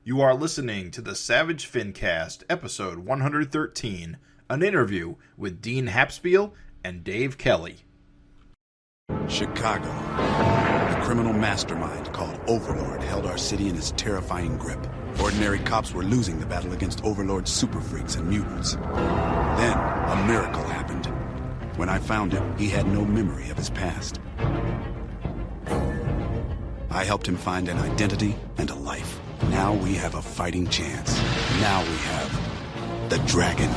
You are listening to the Savage FINcast, episode 113, an interview with Dean Haspiel and Dave Kelly. Chicago. A criminal mastermind called Overlord held our city in his terrifying grip. Ordinary cops were losing the battle against Overlord's super freaks and mutants. Then, a miracle happened. When I found him, he had no memory of his past. I helped him find an identity and a life. Now we have a fighting chance. Now we have the dragon.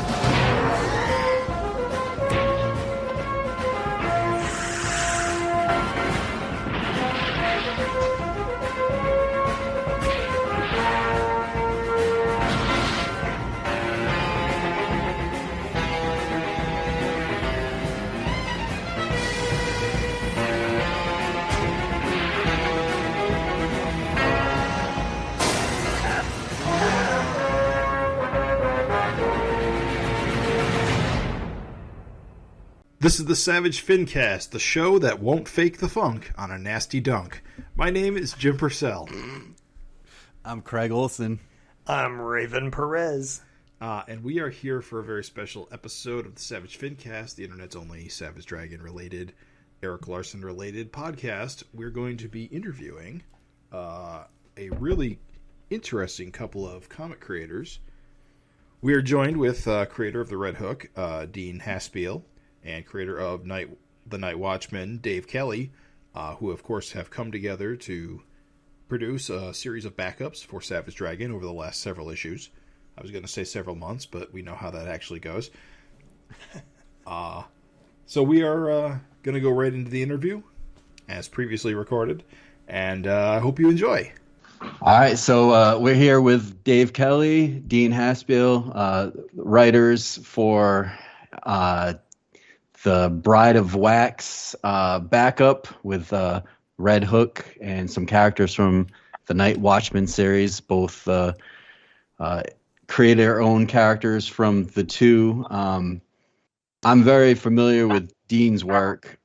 This is the Savage FINcast, the show that won't fake the funk on a nasty dunk. My name is Jim Purcell. I'm Craig Olson. I'm Raven Perez. And we are here for a very special episode of the Savage FINcast, the internet's only Savage Dragon-related, Eric Larson-related podcast. We're going to be interviewing a really interesting couple of comic creators. We are joined with creator of the Red Hook, Dean Haspiel, and creator of the Night Watchman, Dave Kelly, who, of course, have come together to produce a series of backups for Savage Dragon over the last several issues. I was going to say several months, but we know how that actually goes. So we are going to go right into the interview, as previously recorded, and I hope you enjoy. All right, so we're here with Dave Kelly, Dean Haspiel, writers for the Bride of Wax backup with Red Hook and some characters from the Night Watchman series, both create their own characters from the two. I'm very familiar with Dean's work.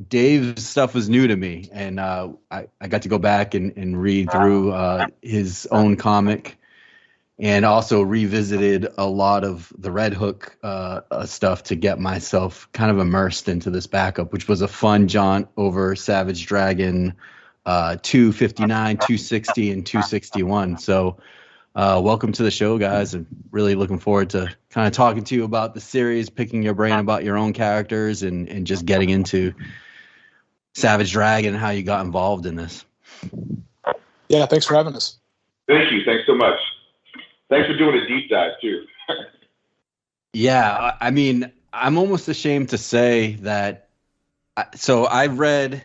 Dave's stuff was new to me, and I got to go back and read through his own comic, and also revisited a lot of the Red Hook stuff to get myself kind of immersed into this backup, which was a fun jaunt over Savage Dragon 259, 260, and 261. So welcome to the show, guys. I'm really looking forward to kind of talking to you about the series, picking your brain about your own characters, and just getting into Savage Dragon and how you got involved in this. Yeah, thanks for having us. Thank you. Thanks so much. Thanks for doing a deep dive, too. Yeah, I mean, I'm almost ashamed to say that. So I've read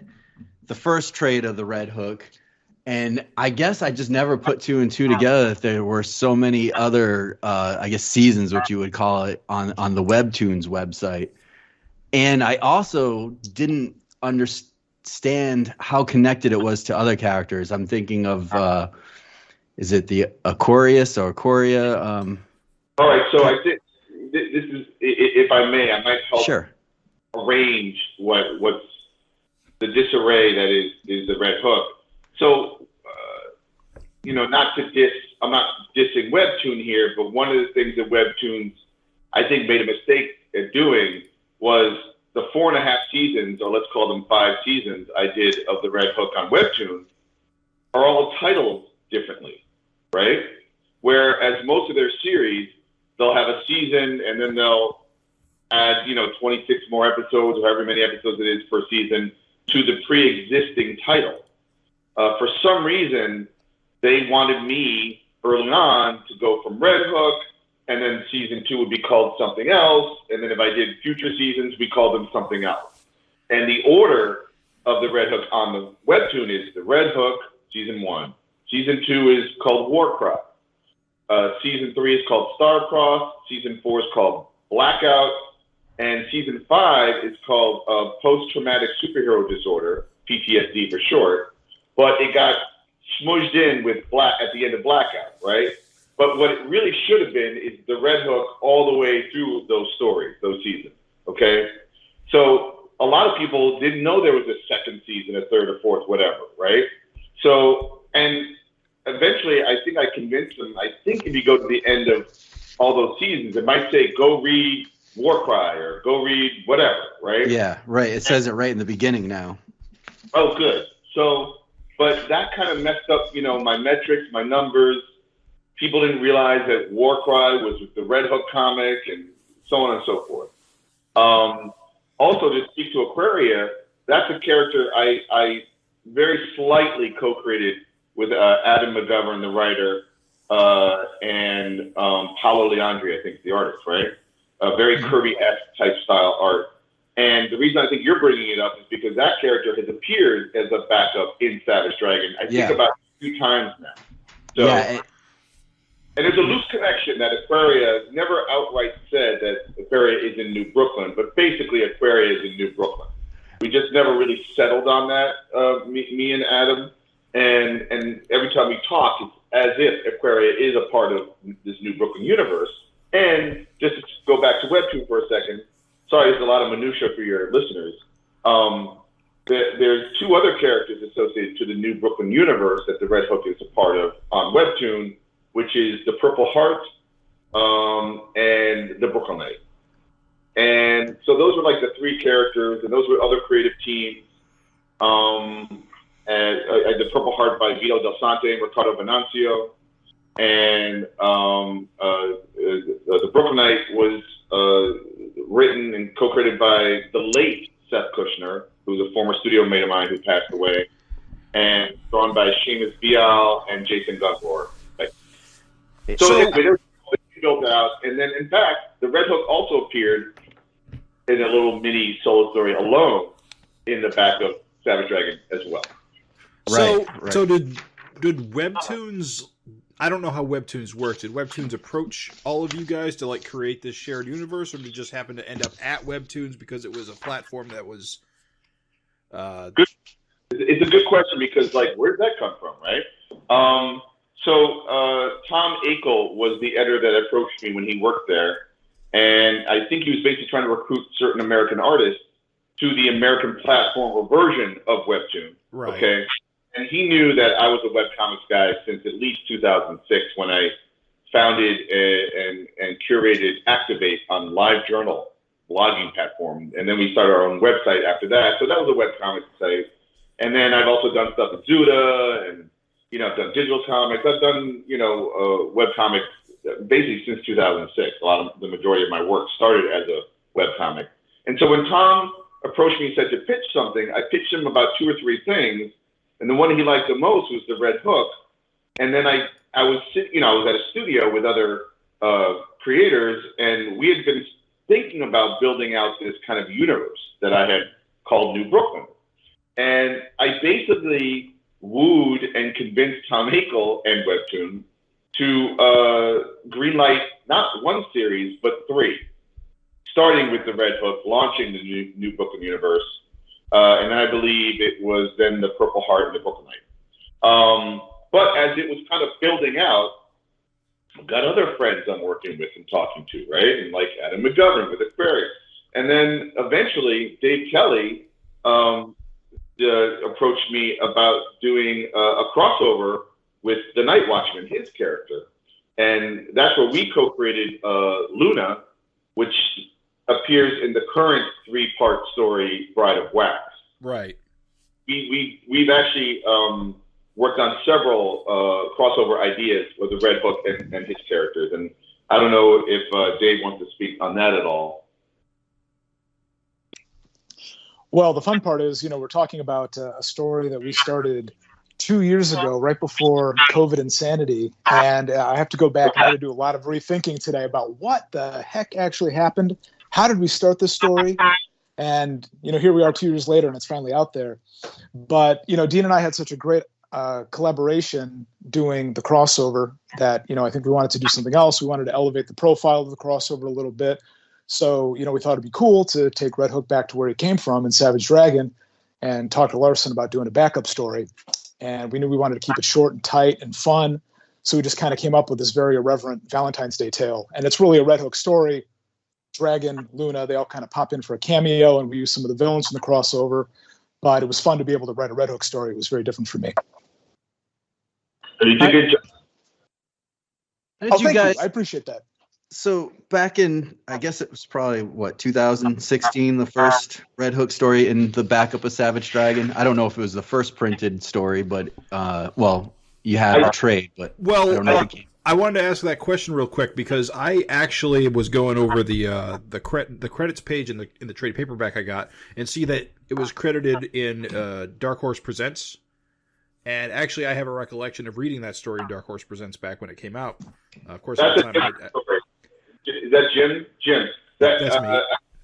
the first trade of the Red Hook, and I guess I just never put two and two together that there were so many other, I guess, seasons, what you would call it, on the Webtoons website. And I also didn't understand how connected it was to other characters. I'm thinking of, is it the Aquarius or Aquaria? All right, so I think this is, if I may, I might help arrange what's the disarray that is the Red Hook. So, not to diss, I'm not dissing Webtoon here, but one of the things that Webtoons, I think, made a mistake at doing was the 4.5 seasons, or let's call them 5 seasons, I did of the Red Hook on Webtoon, are all titled differently, right? Whereas most of their series, they'll have a season and then they'll add, 26 more episodes, or however many episodes it is per season, to the pre-existing title. For some reason, they wanted me early on to go from Red Hook, and then season 2 would be called something else, and then if I did future seasons, we called them something else. And the order of the Red Hook on the Webtoon is the Red Hook, season 1. Season 2 is called Warcry. Season 3 is called Starcross. Season 4 is called Blackout. And season 5 is called Post-Traumatic Superhero Disorder, PTSD for short. But it got smudged in with at the end of Blackout, right? But what it really should have been is the Red Hook all the way through those stories, those seasons, okay? So a lot of people didn't know there was a second season, a third or fourth, whatever, right? So, and eventually I think I convince them. I think if you go to the end of all those seasons, it might say, go read Warcry or go read whatever, right? Yeah, right. It says it right in the beginning now. Oh, good. So, but that kind of messed up, my metrics, my numbers. People didn't realize that Warcry was with the Red Hook comic and so on and so forth. Also, to speak to Aquaria, that's a character I very slightly co-created with Adam McGovern, the writer, and Paolo Leandri, I think, the artist, right? A very Kirby-esque type style art. And the reason I think you're bringing it up is because that character has appeared as a backup in Savage Dragon, I think about 2 times now. So, and there's a loose connection that Aquaria never outright said that Aquaria is in New Brooklyn, but basically Aquaria is in New Brooklyn. We just never really settled on that, me and Adam. And every time we talk, it's as if Aquaria is a part of this New Brooklyn universe. And just to go back to Webtoon for a second, sorry, there's a lot of minutia for your listeners. There's 2 other characters associated to the New Brooklyn universe that the Red Hook is a part of on Webtoon, which is the Purple Heart and the Brooklyn Knight. And so those were like the 3 characters, and those were other creative teams. And the Purple Heart by Vito Del Sante and Ricardo Venancio. And the Brooklyn Knight was written and co-created by the late Seth Kushner, who's a former studio mate of mine who passed away, and drawn by Seamus Bial and Jason Gunvor. So they built out, and then in fact, the Red Hook also appeared in a little mini solo story alone in the back of Savage Dragon as well. So did Webtoons? I don't know how Webtoons worked. Did Webtoons approach all of you guys to like create this shared universe, or did it just happen to end up at Webtoons because it was a platform that was? Good. It's a good question because like, where did that come from, right? So Tom Akel was the editor that approached me when he worked there, and I think he was basically trying to recruit certain American artists to the American platform or version of Webtoon. Right. Okay. And he knew that I was a webcomics guy since at least 2006 when I founded and curated Activate on LiveJournal blogging platform. And then we started our own website after that. So that was a webcomics site. And then I've also done stuff at Zuda and, I've done digital comics. I've done, webcomics basically since 2006. The majority of my work started as a webcomic. And so when Tom approached me and said to pitch something, I pitched him about 2 or 3 things. And the one he liked the most was the Red Hook. And then I was sitting, I was at a studio with other creators, and we had been thinking about building out this kind of universe that I had called New Brooklyn. And I basically wooed and convinced Tom Akel and Webtoon to greenlight not 1 series, but 3, starting with the Red Hook, launching the New Brooklyn universe. And I believe it was then the Purple Heart and the Brooklyn Knight. But as it was kind of building out, I've got other friends I'm working with and talking to, right? And like Adam McGovern with Aquarius. And then eventually Dave Kelly approached me about doing a crossover with the Night Watchman, his character. And that's where we co-created Luna, which appears in the current 3-part story, Bride of Wax. Right. We've actually worked on several crossover ideas with the Red Hook and his characters, and I don't know if Dave wants to speak on that at all. Well, the fun part is, we're talking about a story that we started 2 years ago, right before COVID insanity, and I have to go back and I had to do a lot of rethinking today about what the heck actually happened. How did we start this story? And, here we are 2 years later and it's finally out there. But, Dean and I had such a great collaboration doing the crossover that, I think we wanted to do something else. We wanted to elevate the profile of the crossover a little bit. So, we thought it'd be cool to take Red Hook back to where he came from in Savage Dragon and talk to Larson about doing a backup story. And we knew we wanted to keep it short and tight and fun. So we just kind of came up with this very irreverent Valentine's Day tale. And it's really a Red Hook story. Dragon, Luna, they all kind of pop in for a cameo, and we use some of the villains from the crossover. But it was fun to be able to write a Red Hook story. It was very different for me. You did a good job. Thank you. I appreciate that. So back in, I guess it was probably 2016, the first Red Hook story in the backup of Savage Dragon. I don't know if it was the first printed story, but you had the trade, but I don't know if it came. I wanted to ask that question real quick because I actually was going over the credits page in the trade paperback I got and see that it was credited in Dark Horse Presents. And actually, I have a recollection of reading that story in Dark Horse Presents back when it came out. Of course, that's is that Jim? Jim, that's me. I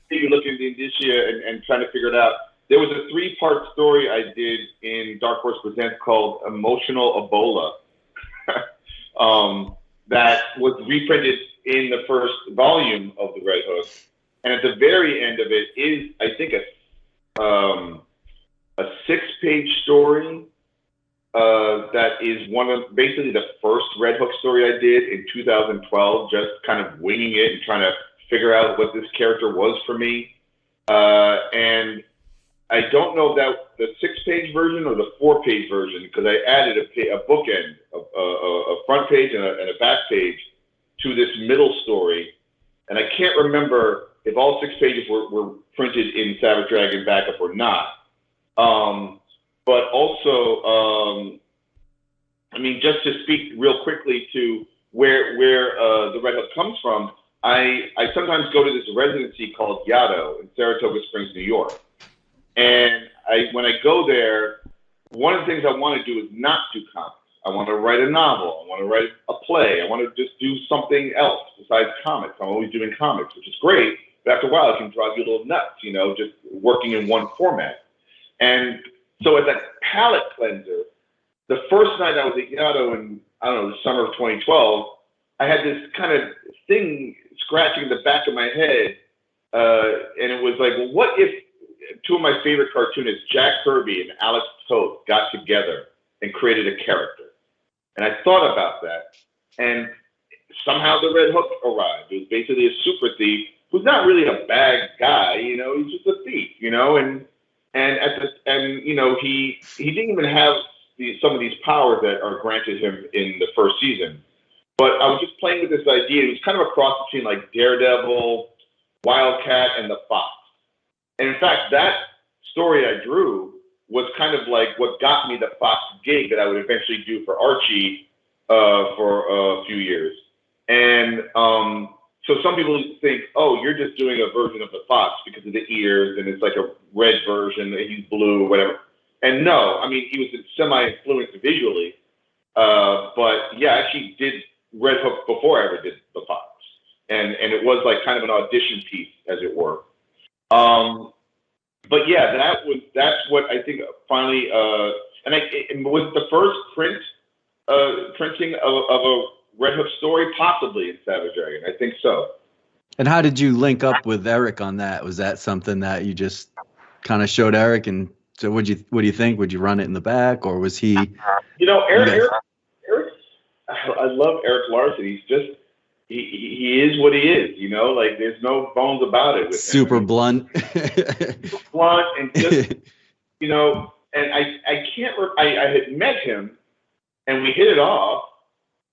see you looking at the indicia and trying to figure it out. There was a 3-part story I did in Dark Horse Presents called Emotional Ebola. That was reprinted in the first volume of the Red Hook, and at the very end of it is, I think, a 6-page story that is one of basically the first Red Hook story I did in 2012, just kind of winging it and trying to figure out what this character was for me, and I don't know if that the 6-page version or the 4-page version, because I added a bookend, a front page and a back page to this middle story. And I can't remember if all 6 pages were printed in Savage Dragon backup or not. But also, I mean, just to speak real quickly to where the Red Hook comes from, I sometimes go to this residency called Yaddo in Saratoga Springs, New York. And when I go there, one of the things I want to do is not do comics. I want to write a novel. I want to write a play. I want to just do something else besides comics. I'm always doing comics, which is great. But after a while, it can drive you a little nuts, just working in one format. And so as a palate cleanser, the first night I was at Yaddo in, I don't know, the summer of 2012, I had this kind of thing scratching the back of my head. And it was like, well, what if 2 of my favorite cartoonists, Jack Kirby and Alex Toth, got together and created a character? And I thought about that, and somehow the Red Hook arrived. It was basically a super thief who's not really a bad guy, he's just a thief, and he didn't even have some of these powers that are granted him in the first season. But I was just playing with this idea. It was kind of a cross between like Daredevil, Wildcat, and the Fox. And in fact, that story I drew was kind of like what got me the Fox gig that I would eventually do for Archie for a few years. And so some people think, oh, you're just doing a version of the Fox because of the ears, and it's like a red version, and he's blue or whatever. And no, I mean, he was semi-influenced visually. But yeah, I actually did Red Hook before I ever did the Fox. And it was like kind of an audition piece, as it were. But yeah, that's what I think finally, and was the first printing of a Red Hook story, possibly in Savage Dragon. I think so. And how did you link up with Eric on that? Was that something that you just kind of showed Eric, and so what do you think? Would you run it in the back, or was he? Eric, I love Eric Larson. He's just he is what he is. Like there's no bones about it. With super him. Blunt. Blunt and just and I can't. I had met him, and we hit it off.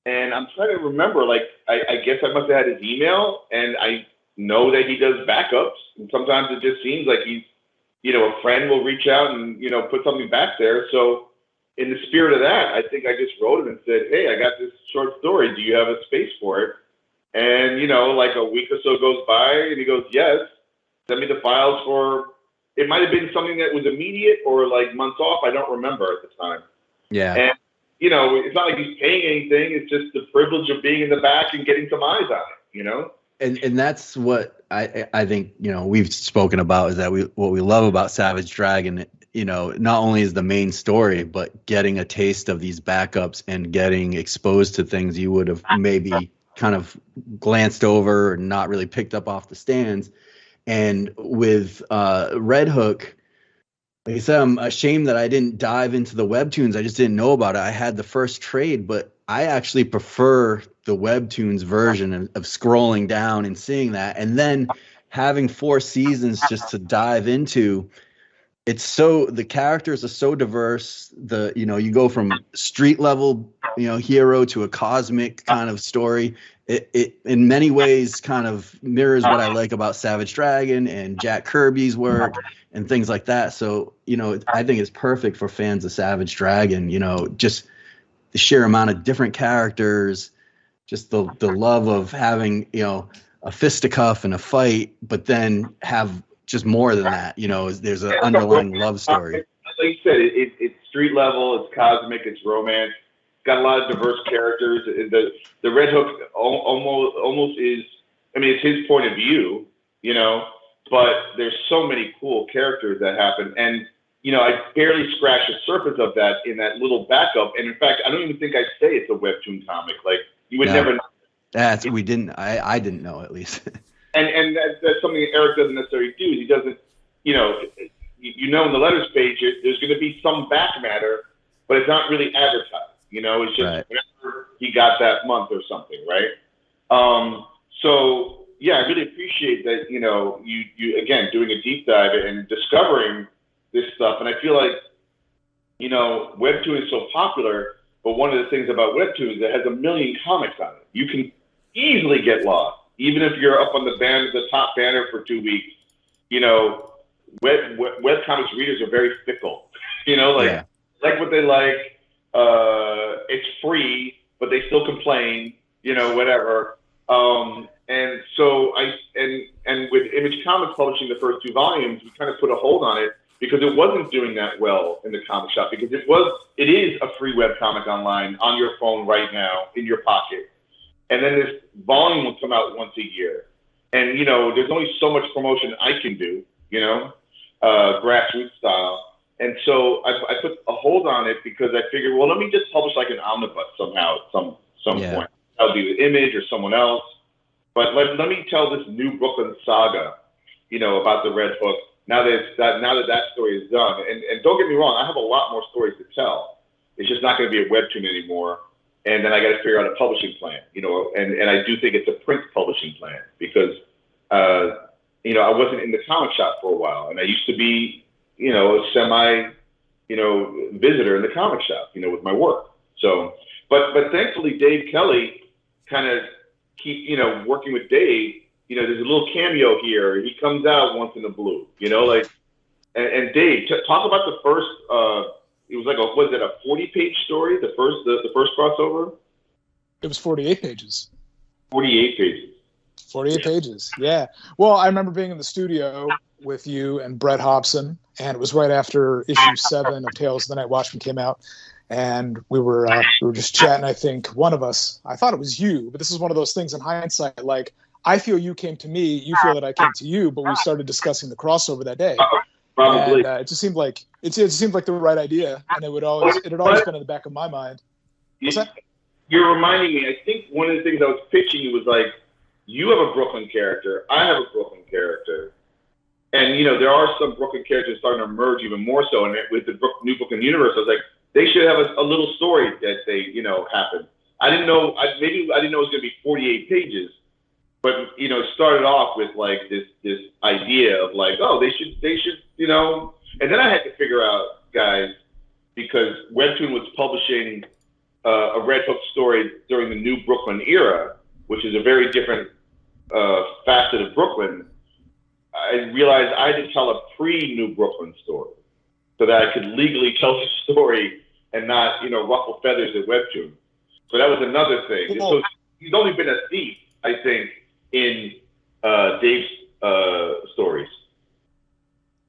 And I'm trying to remember, like, I guess I must have had his email, and I know that he does backups. And sometimes it just seems like he's, a friend will reach out and, put something back there. So in the spirit of that, I think I just wrote him and said, hey, I got this short story. Do you have a space for it? And, like a week or so goes by, and he goes, yes, send me the files for, it might have been something that was immediate or like months off. I don't remember at the time. Yeah. And, it's not like he's paying anything. It's just the privilege of being in the back and getting some eyes on it, And that's what I think, we've spoken about is that what we love about Savage Dragon, not only is the main story, but getting a taste of these backups and getting exposed to things you would have maybe kind of glanced over or not really picked up off the stands. And with Red Hook, like I said, I'm ashamed that I didn't dive into the webtoons. I just didn't know about it. I had the first trade, but I actually prefer the webtoons version of scrolling down and seeing that. And then having 4 seasons just to dive into, the characters are so diverse. You go from street level, hero to a cosmic kind of story. It in many ways kind of mirrors what I like about Savage Dragon and Jack Kirby's work and things like that. So, I think it's perfect for fans of Savage Dragon, just the sheer amount of different characters, just the love of having, a fisticuff and a fight, but then have just more than that, there's an underlying love story. Like you said, it's street level, it's cosmic, it's romance. It's got a lot of diverse characters. The Red Hook almost is, it's his point of view, but there's so many cool characters that happen. And, I barely scratched the surface of that in that little backup. And in fact, I don't even think I'd say it's a webtoon comic. Like, you would never know. I didn't know, at least. And that's something that Eric doesn't necessarily do. He doesn't, in the letters page, there's going to be some back matter, but it's not really advertised. It's just whatever he got that month or something, right? So yeah, I really appreciate that. You again doing a deep dive and discovering this stuff. And I feel like, webtoon is so popular, but one of the things about webtoon is it has a million comics on it. You can easily get lost. Even if you're up on the top banner for 2 weeks, webcomics readers are very fickle. Like what they like. It's free, but they still complain. Whatever. And so and with Image Comics publishing the first 2 volumes, we kind of put a hold on it because it wasn't doing that well in the comic shop because it is a free webcomic online on your phone right now in your pocket. And then this volume will come out once a year. And, there's only so much promotion I can do, grassroots style. And so I put a hold on it because I figured, well, let me just publish like an omnibus somehow at some point. I'll be with Image or someone else. But let me tell this new Brooklyn saga, about the Red Hook. Now that story is done. And don't get me wrong, I have a lot more stories to tell. It's just not going to be a webtoon anymore. And then I got to figure out a publishing plan, and I do think it's a print publishing plan because, I wasn't in the comic shop for a while and I used to be, a semi, visitor in the comic shop, with my work. So, but thankfully Dave Kelly kind of working with Dave, there's a little cameo here. He comes out once in a blue, and Dave, talk about the first, it was like a 40-page story? The first crossover? It was 48 pages. 48 pages. 48 pages. Yeah. Well, I remember being in the studio with you and Brett Hobson, and it was right after issue 7 of Tales of the Night Watchman came out, and we were just chatting. I think one of us, I thought it was you, but this is one of those things in hindsight. Like, I feel you came to me, you feel that I came to you, but we started discussing the crossover that day. Probably. And it just seemed like the right idea, and it had always been in the back of my mind. What's that? You're reminding me. I think one of the things I was pitching you was like, you have a Brooklyn character, I have a Brooklyn character, and there are some Brooklyn characters starting to emerge even more so. And with the new Brooklyn universe, I was like, they should have a little story that they happen. I didn't know. I didn't know it was going to be 48 pages. But it started off with like this idea of like, oh, they should, and then I had to figure out, guys, because Webtoon was publishing a Red Hook story during the New Brooklyn era, which is a very different facet of Brooklyn. I realized I had to tell a pre-New Brooklyn story so that I could legally tell the story and not, ruffle feathers at Webtoon. So that was another thing. So he's only been a thief, I think, in Dave's stories.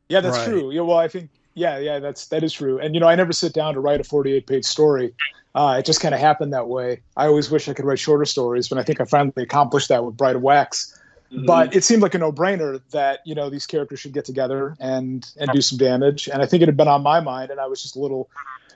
Yeah, that's true. Yeah, well, I think, that is true. And, I never sit down to write a 48-page story. It just kind of happened that way. I always wish I could write shorter stories, but I think I finally accomplished that with Bride of Wax. Mm-hmm. But it seemed like a no-brainer that, these characters should get together and do some damage. And I think it had been on my mind, and I was just a little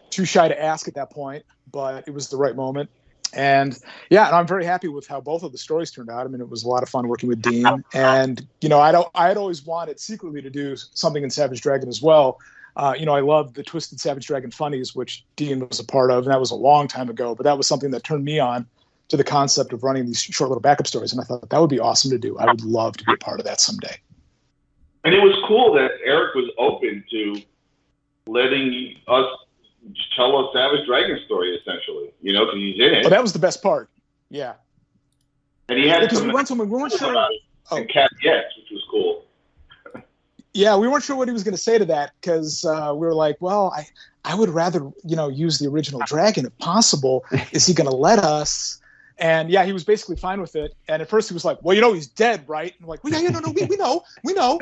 too shy to ask at that point, but it was the right moment. And I'm very happy with how both of the stories turned out. I mean, it was a lot of fun working with Dean, and I had always wanted secretly to do something in Savage Dragon as well. I loved the Twisted Savage Dragon funnies, which Dean was a part of, and that was a long time ago. But that was something that turned me on to the concept of running these short little backup stories, and I thought that would be awesome to do. I would love to be a part of that someday. And it was cool that Eric was open to letting us tell a Savage Dragon story, essentially, because he's in it. Oh, that was the best part. Yeah. And he had because we weren't sure. And caveats, which was cool. Yeah, we weren't sure what he was going to say to that because we were like, well, I would rather, use the original dragon if possible. Is he going to let us? And yeah, he was basically fine with it. And at first he was like, well, he's dead, right? And I'm like, well, yeah, no, we know.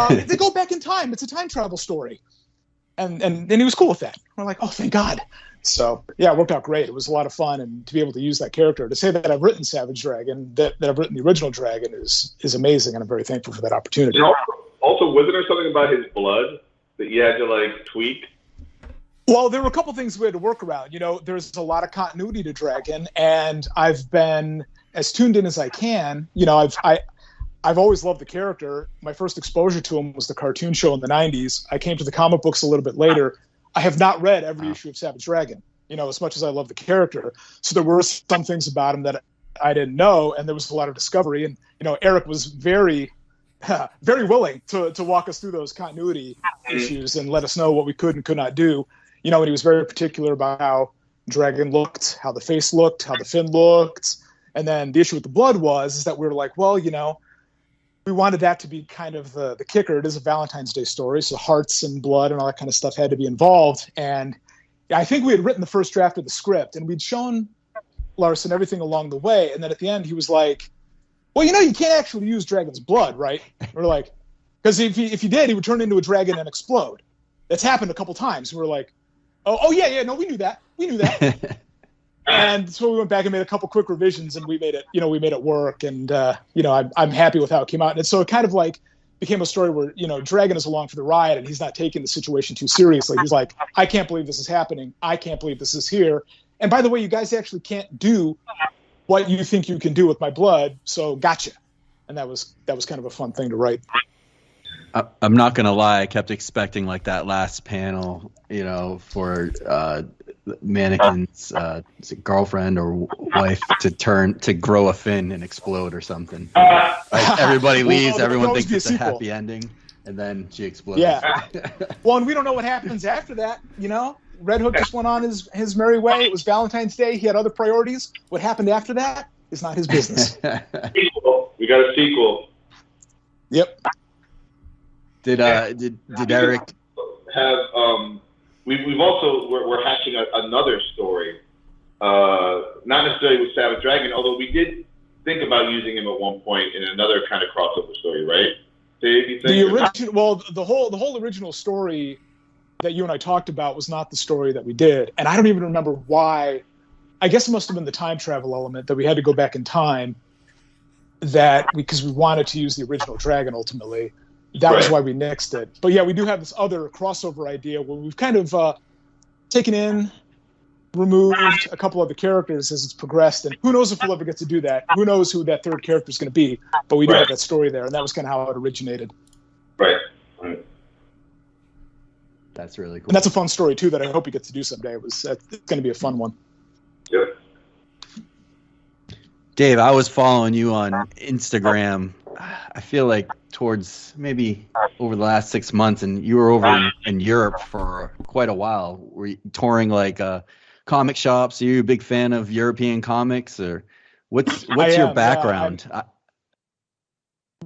They go back in time. It's a time travel story. And he was cool with that. We're like, oh, thank God. So yeah, it worked out great. It was a lot of fun. And to be able to use that character, to say that I've written Savage Dragon, that I've written the original dragon is amazing. And I'm very thankful for that opportunity. Also, wasn't there something about his blood that you had to tweak? Well, there were a couple things we had to work around. There's a lot of continuity to Dragon, and I've been as tuned in as I can. I've always loved the character. My first exposure to him was the cartoon show in the 90s. I came to the comic books a little bit later. I have not read every issue of Savage Dragon, as much as I love the character. So there were some things about him that I didn't know, and there was a lot of discovery. And, Eric was very, very willing to walk us through those continuity issues and let us know what we could and could not do. And he was very particular about how Dragon looked, how the face looked, how the fin looked. And then the issue with the blood is that we were like, well, we wanted that to be kind of the kicker. It is a Valentine's Day story, so hearts and blood and all that kind of stuff had to be involved. And I think we had written the first draft of the script, and we'd shown Larson everything along the way. And then at the end, he was like, well, you can't actually use Dragon's blood, right? We're like, because if he did, he would turn into a dragon and explode. That's happened a couple times. We're like, oh yeah, no, we knew that. And so we went back and made a couple quick revisions, and we made it work. And I'm happy with how it came out. And so it kind of became a story where Dragon is along for the ride, and he's not taking the situation too seriously. He's like, I can't believe this is happening. I can't believe this is here. And by the way, you guys actually can't do what you think you can do with my blood. So gotcha. And that was kind of a fun thing to write. I'm not gonna lie. I kept expecting that last panel, for Mannequin's girlfriend or wife to grow a fin and explode or something. Everybody leaves. Everyone thinks it's a happy ending, and then she explodes. Yeah. Well, and we don't know what happens after that. Red Hook just went on his merry way. It was Valentine's Day. He had other priorities. What happened after that is not his business. Sequel. We got a sequel. Yep. Did Eric have we've also we're hatching another story, not necessarily with Savage Dragon, although we did think about using him at one point in another kind of crossover story, right? Dave, you think? The whole original story that you and I talked about was not the story that we did, and I don't even remember why. I guess it must have been the time travel element that we had to go back in time. Because we wanted to use the original Dragon ultimately. That was why we nixed it. But yeah, we do have this other crossover idea where we've kind of removed a couple of the characters as it's progressed. And who knows if we'll ever get to do that. Who knows who that third character is going to be. But we do have that story there. And that was kind of how it originated. Right. That's really cool. And that's a fun story, too, that I hope we get to do someday. It's going to be a fun one. Yep. Dave, I was following you on Instagram. I feel like towards maybe over the last 6 months, and you were over in Europe for quite a while. Were you touring comic shops? Are you a big fan of European comics, or what's your background?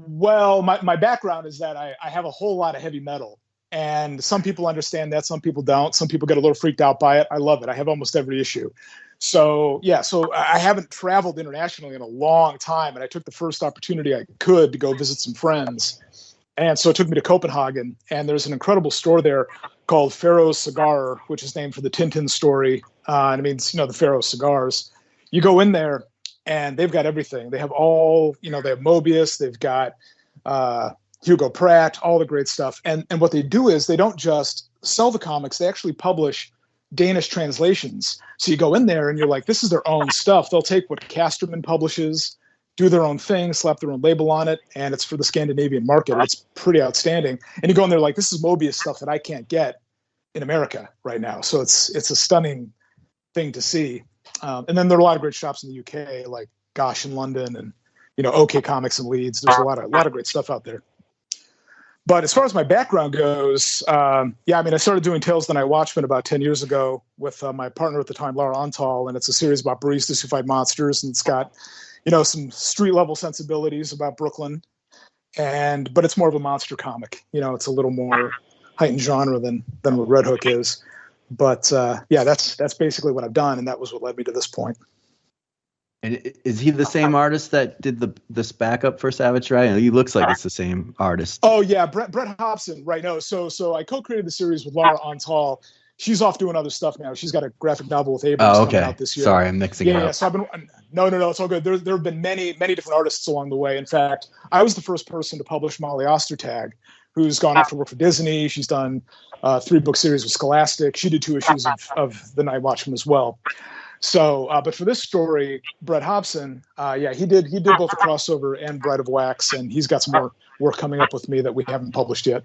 Well, my background is that I have a whole lot of heavy metal, and some people understand that, some people don't. Some people get a little freaked out by it. I love it. I have almost every issue. So I haven't traveled internationally in a long time, and I took the first opportunity I could to go visit some friends. And so it took me to Copenhagen, and there's an incredible store there called Pharaoh's Cigar, which is named for the Tintin story. And it means, the Pharaoh cigars. You go in there, and they've got everything. They have they have Mobius, they've got Hugo Pratt, all the great stuff. And what they do is they don't just sell the comics, they actually publish Danish translations. So you go in there and you're like, this is their own stuff. They'll take what Casterman publishes, do their own thing, slap their own label on it, and it's for the Scandinavian market. It's pretty outstanding. And you go in there like, this is Mobius stuff that I can't get in America right now. So it's a stunning thing to see. And then there are a lot of great shops in the UK, like Gosh in London and OK Comics in Leeds. There's a lot of great stuff out there. But as far as my background goes, I started doing Tales of the Night Watchman about 10 years ago with my partner at the time, Laura Ontal, and it's a series about baristas who fight monsters, and it's got, some street level sensibilities about Brooklyn, but it's more of a monster comic. It's a little more heightened genre than what Red Hook is. But that's basically what I've done, and that was what led me to this point. And is he the same artist that did this backup for Savage Dragon? He looks like it's the same artist. Oh yeah, Brett Hobson, right? No, so I co-created the series with Laura Ontal. She's off doing other stuff now. She's got a graphic novel with Abrams coming out this year. Sorry, I'm mixing it up. Yeah. So I've been no, it's all good. There have been many different artists along the way. In fact, I was the first person to publish Molly Ostertag, who's gone off to work for Disney. She's done 3-book series with Scholastic. She did 2 issues of The Night Watchman as well. So, but for this story, Brett Hobson, he did both the crossover and Bride of Wax, and he's got some more work coming up with me that we haven't published yet.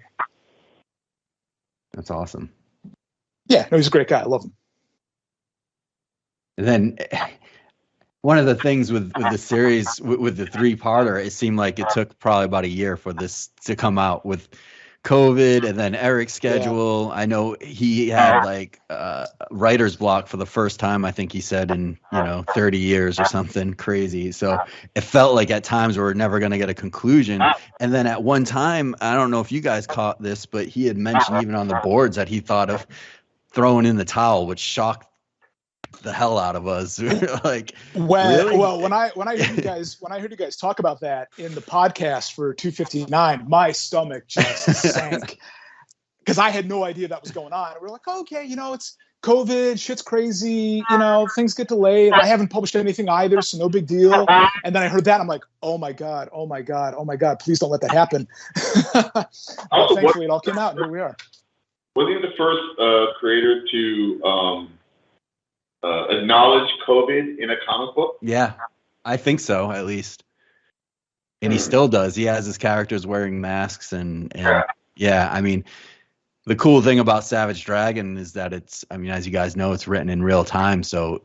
That's awesome. Yeah, no, he's a great guy. I love him. And then one of the things with the series, with the 3-parter, it seemed like it took probably about a year for this to come out with COVID and then Eric's schedule. Yeah. I know he had writer's block for the first time, I think he said, in 30 years or something crazy. So it felt like at times we were never going to get a conclusion. And then at one time, I don't know if you guys caught this, but he had mentioned even on the boards that he thought of throwing in the towel, which shocked the hell out of us. Really? When I heard you guys talk about that in the podcast for 259, my stomach just sank because I had no idea that was going on. And we were like, okay, it's COVID, shit's crazy, things get delayed. I haven't published anything either, so no big deal. And then I heard that, I'm like, oh my god, please don't let that happen. But thankfully, it all came out, and here we are. Was he the first creator to acknowledge COVID in a comic book? Yeah, I think so, at least. And he still does. He has his characters wearing masks and I mean, the cool thing about Savage Dragon is that it's, as you guys know, it's written in real time. So,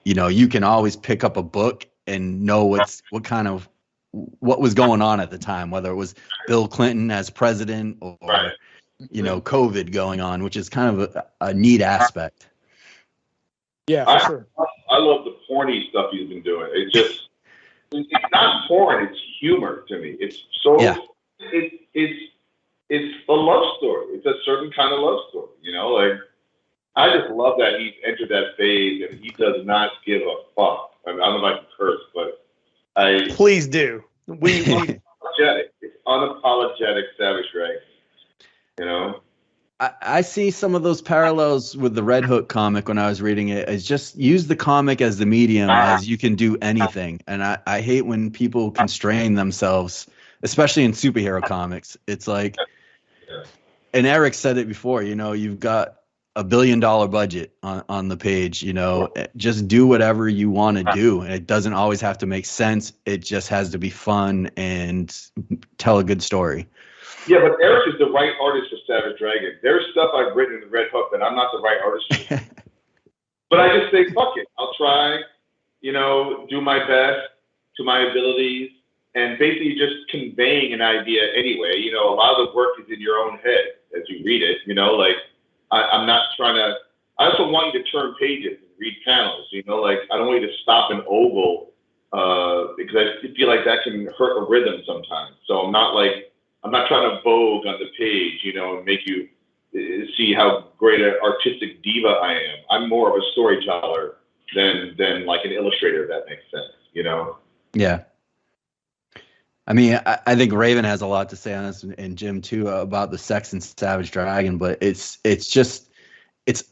you can always pick up a book and know what was going on at the time, whether it was Bill Clinton as president or, COVID going on, which is kind of a neat aspect. Yeah, for sure. I love the porny stuff he's been doing. It's not porn, it's humor to me. It's so it's a love story. It's a certain kind of love story, I just love that he's entered that phase and he does not give a fuck. I don't know if I can curse, but please do. It's unapologetic Savage Dragon. I see some of those parallels with the Red Hook comic when I was reading it. Is just use the comic as the medium as you can do anything. And I hate when people constrain themselves, especially in superhero comics. It's like, and Eric said it before, you've got $1 billion budget on the page, just do whatever you want to do. And it doesn't always have to make sense. It just has to be fun and tell a good story. Yeah, but Eric is the right artist for Savage Dragon. There's stuff I've written in the Red Hook that I'm not the right artist for. But I just say, fuck it. I'll try, do my best to my abilities, and basically just conveying an idea anyway. A lot of the work is in your own head as you read it. I'm not trying to. I also want you to turn pages and read panels. I don't want you to stop and ogle because I feel like that can hurt a rhythm sometimes. So I'm not trying to vogue on the page, and make you see how great an artistic diva I am. I'm more of a storyteller than like an illustrator, if that makes sense, Yeah. I think Raven has a lot to say on this, and Jim too, about the sex and Savage Dragon, but it's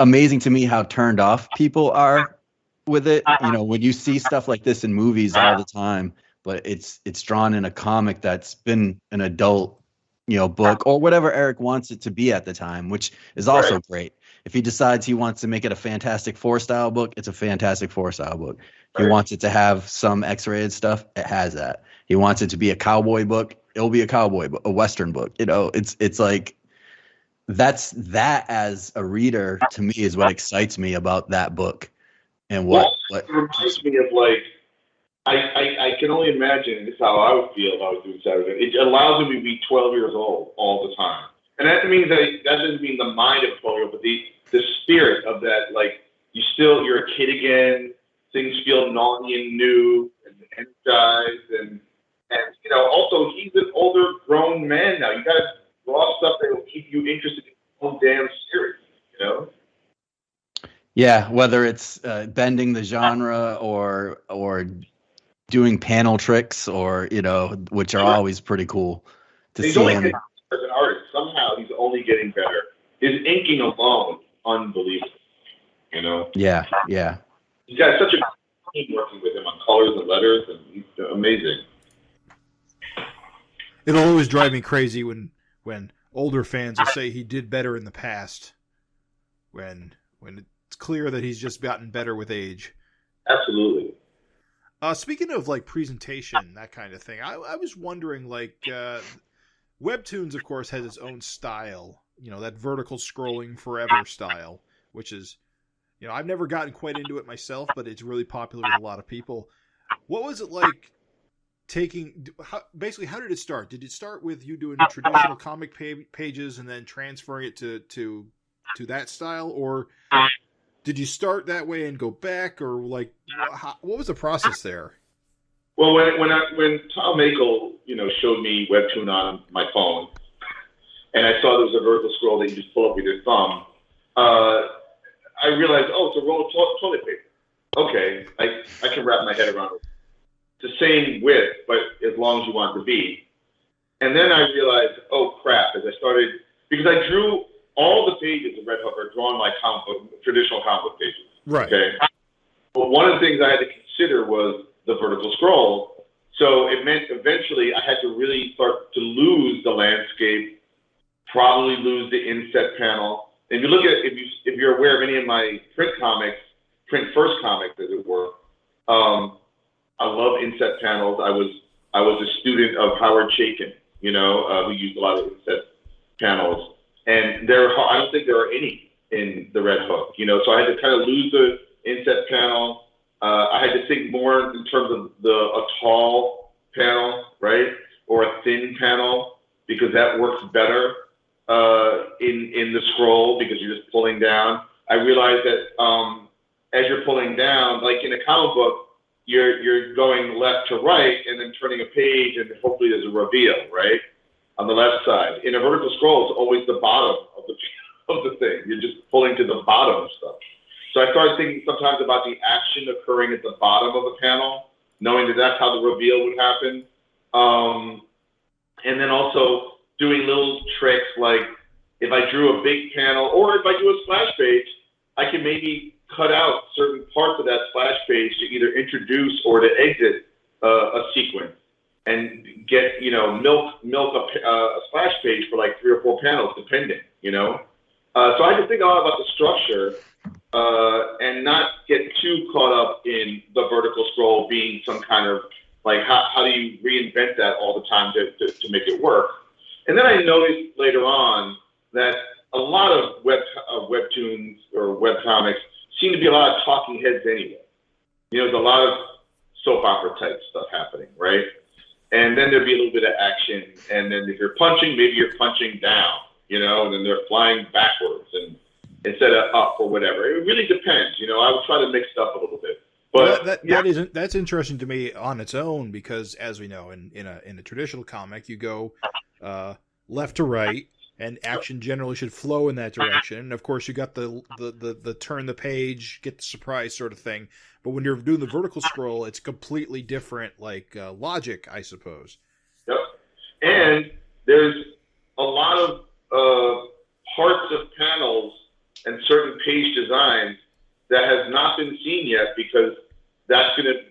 amazing to me how turned off people are with it. When you see stuff like this in movies all the time, but it's drawn in a comic that's been an adult book or whatever Eric wants it to be at the time, which is also great. If he decides he wants to make it a Fantastic Four style book, it's a Fantastic Four style book. He wants it to have some X-rated stuff, it has that. He wants it to be a cowboy book, it'll be a cowboy book, a Western book. It's like that as a reader to me is what excites me about that book. And what it reminds me of I can only imagine, and this is how I would feel if I was doing Savage. It allows me to be 12 years old all the time. And that means that doesn't mean the mind of 12 year old, but the spirit of that, like, you're a kid again, things feel naughty and new and energized, and also he's an older grown man now. You gotta draw stuff that will keep you interested in your own damn series, Yeah, whether it's bending the genre or doing panel tricks, or which are always pretty cool to see him. As an artist, somehow he's only getting better. His inking alone, unbelievable. Yeah. He's got such a team working with him on colors and letters, and he's amazing. It'll always drive me crazy when older fans will say he did better in the past, when it's clear that he's just gotten better with age. Absolutely. Speaking of like presentation, that kind of thing, I was wondering, like, Webtoons, of course, has its own style, that vertical scrolling forever style, which is, I've never gotten quite into it myself, but it's really popular with a lot of people. What was it like basically, how did it start? Did it start with you doing traditional comic pages and then transferring it to that style, or did you start that way and go back, or like, what was the process there? Well, when Tom Akel, showed me Webtoon on my phone, and I saw there was a vertical scroll that you just pull up with your thumb, I realized, it's a roll of toilet paper. Okay, I can wrap my head around it. It's the same width, but as long as you want it to be. And then I realized, oh crap, as I started, because I drew all the pages of Red Hook are drawn like traditional comic book pages. Right. Okay. But one of the things I had to consider was the vertical scroll. So it meant eventually I had to really start to lose the landscape, probably lose the inset panel. And if you look at if you're aware of any of my print first comics, as it were, I love inset panels. I was a student of Howard Chaykin, who used a lot of inset panels, and I don't think there are any in the Red Hook, so I had to kind of lose the inset panel. I had to think more in terms of a tall panel, right, or a thin panel, because that works better in the scroll, because you're just pulling down. I realized that as you're pulling down, like in a comic book, you're going left to right and then turning a page, and hopefully there's a reveal, right, on the left side. In a vertical scroll, it's always the bottom of the thing. You're just pulling to the bottom of stuff. So I started thinking sometimes about the action occurring at the bottom of a panel, knowing that that's how the reveal would happen. And then also doing little tricks, like if I drew a big panel, or if I do a splash page, I can maybe cut out certain parts of that splash page to either introduce or to exit a sequence, and get, milk a splash page for like 3 or 4 panels, depending, So I had to think a lot about the structure, and not get too caught up in the vertical scroll being some kind of, like, how do you reinvent that all the time to make it work? And then I noticed later on that a lot of webtoons or webcomics seem to be a lot of talking heads anyway. There's a lot of soap opera type stuff happening, right? And then there'd be a little bit of action, and then if you're punching, maybe you're punching down, and then they're flying backwards and instead of up or whatever. It really depends. I would try to mix it up a little bit. But that's interesting to me on its own, because as we know, in a traditional comic, you go left to right, and action generally should flow in that direction. And of course, you got the turn the page, get the surprise sort of thing. But when you're doing the vertical scroll, it's completely different, like logic, I suppose. Yep. And there's a lot of parts of panels and certain page designs that has not been seen yet, because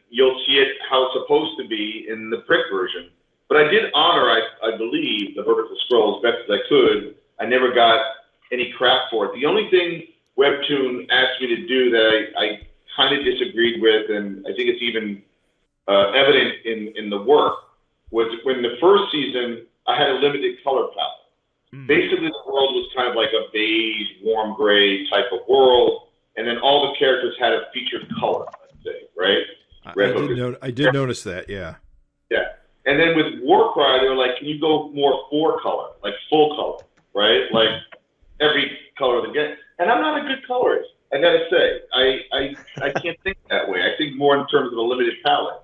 you'll see it how it's supposed to be in the print version. But I did honor, I believe, the vertical scroll as best as I could. I never got any crap for it. The only thing Webtoon asked me to do that I kind of disagreed with, and I think it's even evident in the work, was when the first season I had a limited color palette. Basically, the world was kind of like a beige, warm gray type of world, and then all the characters had a featured color, I'd say, right? I did notice that. Yeah. Yeah. And then with Warcry, they were like, can you go more 4-color, like full color, right? Like every color they get. And I'm not a good colorist. I gotta say, I can't think that way. I think more in terms of a limited palette.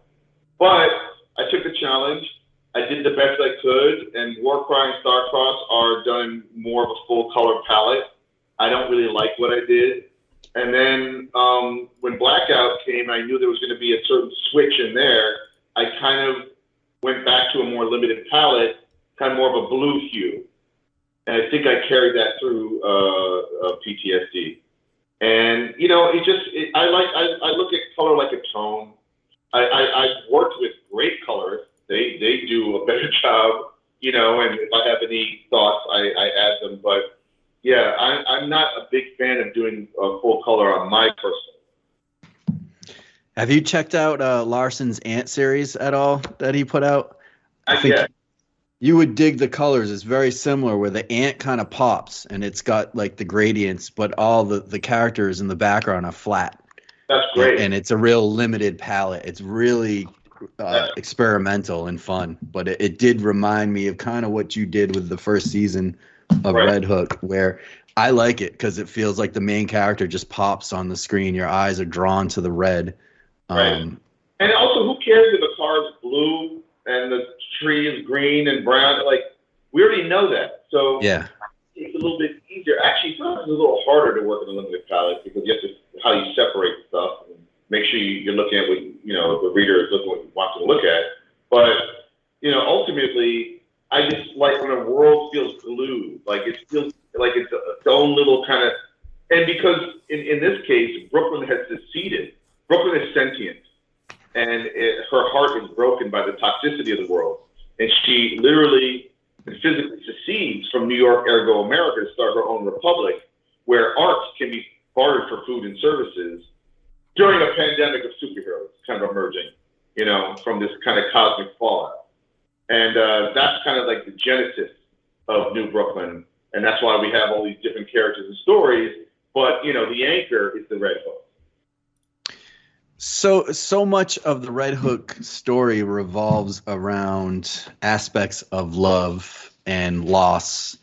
But I took the challenge. I did the best I could, and Warcry and Starcross are done more of a full color palette. I don't really like what I did. And then when Blackout came, I knew there was going to be a certain switch in there. I kind of went back to a more limited palette, kind of more of a blue hue. And I think I carried that through PTSD. And, you know, I look at color like a tone. I've worked with great colors. They do a better job, you know, and if I have any thoughts, I add them. But, yeah, I'm not a big fan of doing full color on my personal. Have you checked out Larson's Ant series at all that he put out? I think you would dig the colors. It's very similar where the ant kind of pops and it's got like the gradients, but all the characters in the background are flat. That's great. And it's a real limited palette. It's really experimental and fun, but it did remind me of kind of what you did with the first season of Red Hook, where I like it because it feels like the main character just pops on the screen. Your eyes are drawn to the red. Right. And also, who cares if the car is blue and the tree is green and brown? Like, we already know that. So yeah, it's a little bit easier. Actually, sometimes it's a little harder to work in a limited palette because you have to how you separate stuff and make sure you're looking at what the reader is looking what you want to look at. But ultimately, I just like when a world feels glued, like it feels like it's its own little kind of. And because in this case, Brooklyn has seceded. Brooklyn is sentient, and her heart is broken by the toxicity of the world, and she literally and physically secedes from New York, ergo America, to start her own republic, where art can be bartered for food and services during a pandemic of superheroes kind of emerging, from this kind of cosmic fallout. And that's kind of like the genesis of New Brooklyn, and that's why we have all these different characters and stories. But the anchor is the Red Hook. So much of the Red Hook story revolves around aspects of love and loss,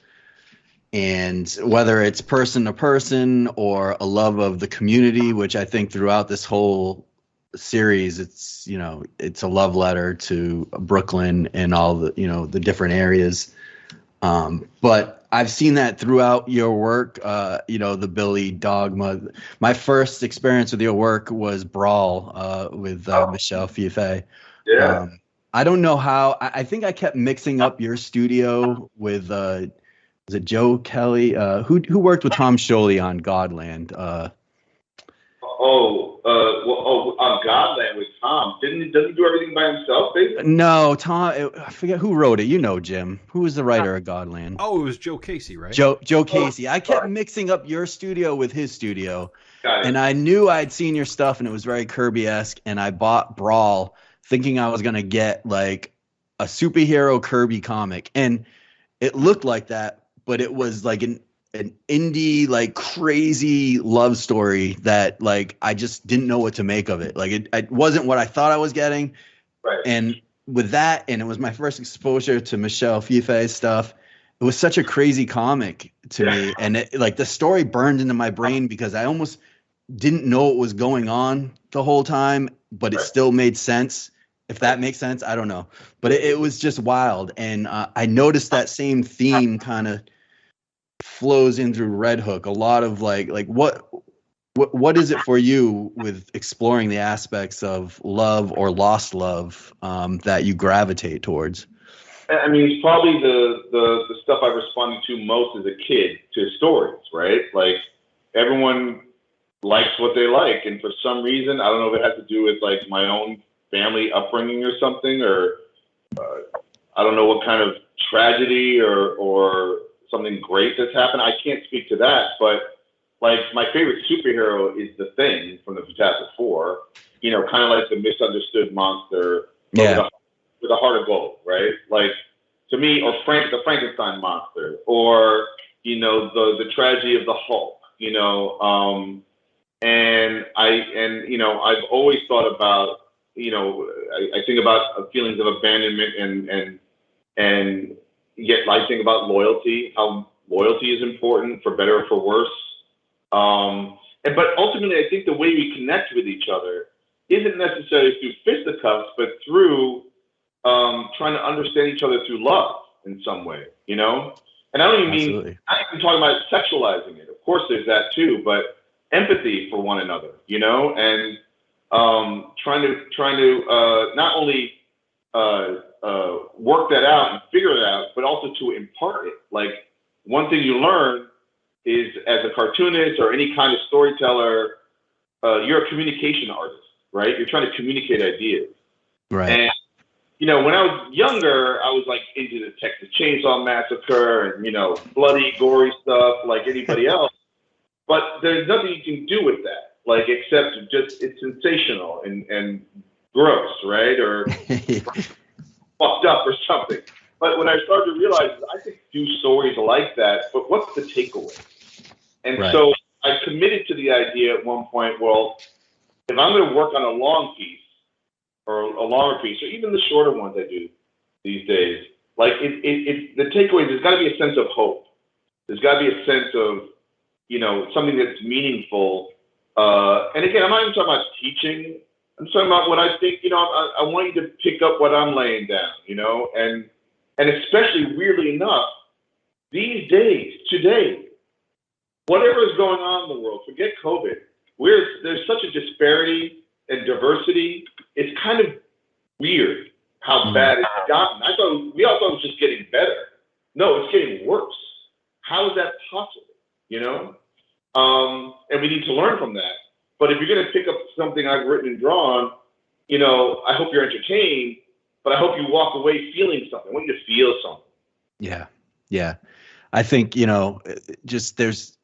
and whether it's person to person or a love of the community, which I think throughout this whole series, it's a love letter to Brooklyn and all the the different areas. But I've seen that throughout your work, the Billy Dogma. My first experience with your work was Brawl with Michelle Fife. Yeah. I don't know how. I think I kept mixing up your studio with, was it Joe Kelly? Who worked with Tom Scioli on Godland? On Godland with Tom. Doesn't he do everything by himself, basically? No, Tom. I forget who wrote it. Jim. Who was the writer of Godland? Oh, it was Joe Casey, right? Joe Casey. I kept mixing up your studio with his studio, and I knew I'd seen your stuff, and it was very Kirby-esque. And I bought Brawl, thinking I was gonna get like a superhero Kirby comic, and it looked like that, but it was like an indie, like crazy love story that like I just didn't know what to make of it. Like it wasn't what I thought I was getting. Right. And with that, and it was my first exposure to Michelle Fife's stuff. It was such a crazy comic to me, and the story burned into my brain because I almost didn't know what was going on the whole time, but it still made sense. If that makes sense, I don't know, but it was just wild, and I noticed that same theme kind of flows in through Red Hook. A lot of like what is it for you with exploring the aspects of love or lost love that you gravitate towards? I mean, it's probably the stuff I responded to most as a kid to stories, right? Like everyone likes what they like, and for some reason, I don't know if it has to do with like my own family upbringing or something, or I don't know what kind of tragedy or something great that's happened. I can't speak to that, but like my favorite superhero is the Thing from the Fantastic Four, kind of like the misunderstood monster with a heart of gold, right? Like to me, or the Frankenstein monster, or the tragedy of the Hulk, and I've always thought about I think about feelings of abandonment and yet I think about loyalty, how loyalty is important for better or for worse. But ultimately, I think the way we connect with each other isn't necessarily through fisticuffs, but through trying to understand each other through love in some way, And I don't even mean, I'm not even talking about sexualizing it. Of course, there's that too, but empathy for one another, and trying to not only work that out and figure it out, but also to impart it. Like, one thing you learn is, as a cartoonist or any kind of storyteller, you're a communication artist, right? You're trying to communicate ideas. Right. And, when I was younger, I was like into the Texas Chainsaw Massacre and, bloody, gory stuff like anybody else. But there's nothing you can do with that, like, except just it's sensational and gross, right? Or fucked up or something. But what I started to realize is I could do stories like that, but what's the takeaway? And so I committed to the idea at one point, well, if I'm going to work on a long piece or a longer piece, or even the shorter ones I do these days, like the takeaway is there's got to be a sense of hope. There's got to be a sense of, something that's meaningful. And again, I'm not even talking about teaching. I'm talking about what I think, I want you to pick up what I'm laying down, and especially, weirdly enough, these days, today, whatever is going on in the world, forget COVID, there's such a disparity and diversity. It's kind of weird how bad it's gotten. We all thought it was just getting better. No, it's getting worse. How is that possible? And we need to learn from that. But if you're going to pick up something I've written and drawn, I hope you're entertained, but I hope you walk away feeling something. I want you to feel something. Yeah. Yeah. I think, just there's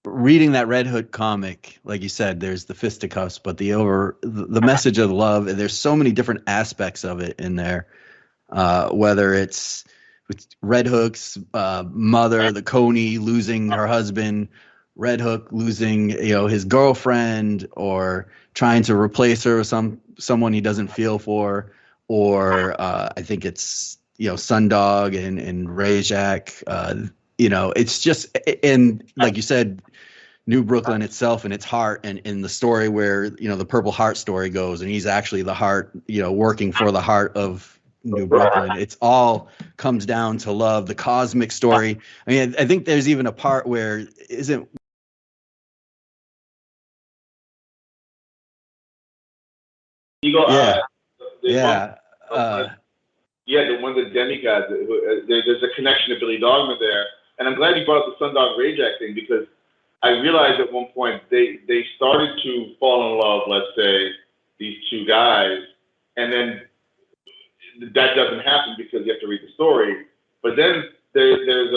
reading that Red Hood comic, like you said, there's the fisticuffs, but the message of love, and there's so many different aspects of it in there. Whether it's with Red Hook's mother, the Coney, losing her husband, Red Hook losing, his girlfriend, or trying to replace her with someone he doesn't feel for, or I think it's Sundog and Rajak. It's just, and like you said, New Brooklyn itself and its heart, and in the story where the Purple Heart story goes, and he's actually the heart, working for the heart of New Brooklyn. It's all comes down to love. The cosmic story. I mean, I think there's even a part where isn't. Yeah. Yeah. The one of the demigods. There's a connection to Billy Dogma there, and I'm glad you brought up the Sundog Rajak thing, because I realized at one point they started to fall in love. Let's say these two guys, and then that doesn't happen because you have to read the story. But then there's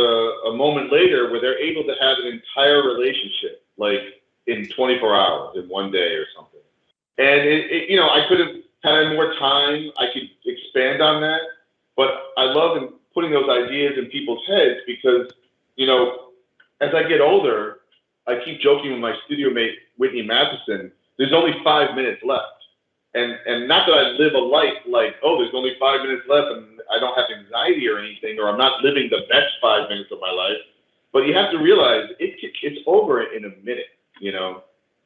a moment later where they're able to have an entire relationship, like in 24 hours, in one day or something. And I could have had more time. I could expand on that, but I love putting those ideas in people's heads because, as I get older, I keep joking with my studio mate, Whitney Matheson, there's only 5 minutes left. And not that I live a life like, there's only 5 minutes left and I don't have anxiety or anything, or I'm not living the best 5 minutes of my life, but you have to realize it's over in a minute,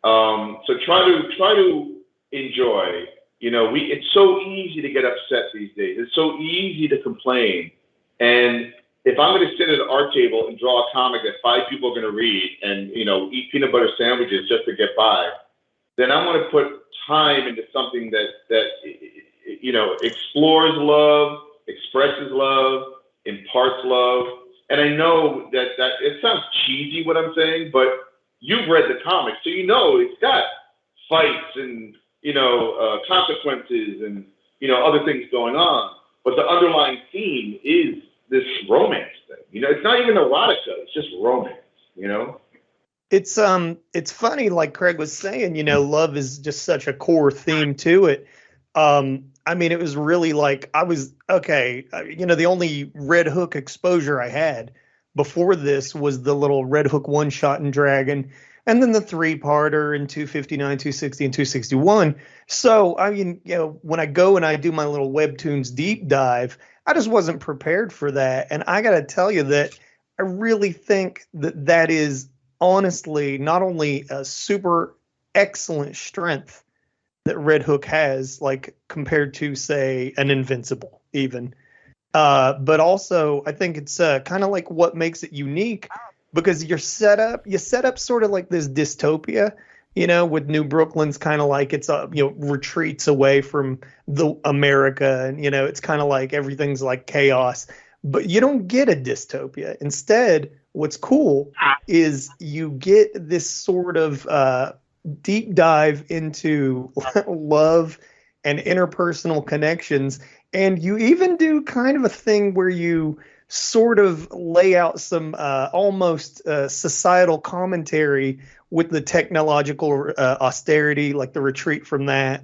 So try to enjoy. It's so easy to get upset these days. It's so easy to complain. And if I'm going to sit at an art table and draw a comic that 5 people are going to read and, eat peanut butter sandwiches just to get by, then I want to put time into something that explores love, expresses love, imparts love. And I know that it sounds cheesy what I'm saying, but you've read the comic, so it's got fights and consequences and other things going on. But the underlying theme is this romance thing. It's not even erotica; it's just romance. It's funny, like Craig was saying, love is just such a core theme to it. It was really like the only Red Hook exposure I had before this was the little Red Hook one shot in Dragon. and then the 3-parter in 259, 260, and 261. So, I mean, when I go and I do my little Webtoons deep dive, I just wasn't prepared for that. And I got to tell you that I really think that that is honestly not only a super excellent strength that Red Hook has, like compared to, say, an Invincible even. But also, I think it's kind of like what makes it unique, because you set up sort of like this dystopia, with New Brooklyn's kind of like it's retreats away from the America, and it's kind of like everything's like chaos, but you don't get a dystopia. Instead, what's cool is you get this sort of deep dive into love and interpersonal connections. And you even do kind of a thing where you sort of lay out some almost societal commentary with the technological austerity, like the retreat from that.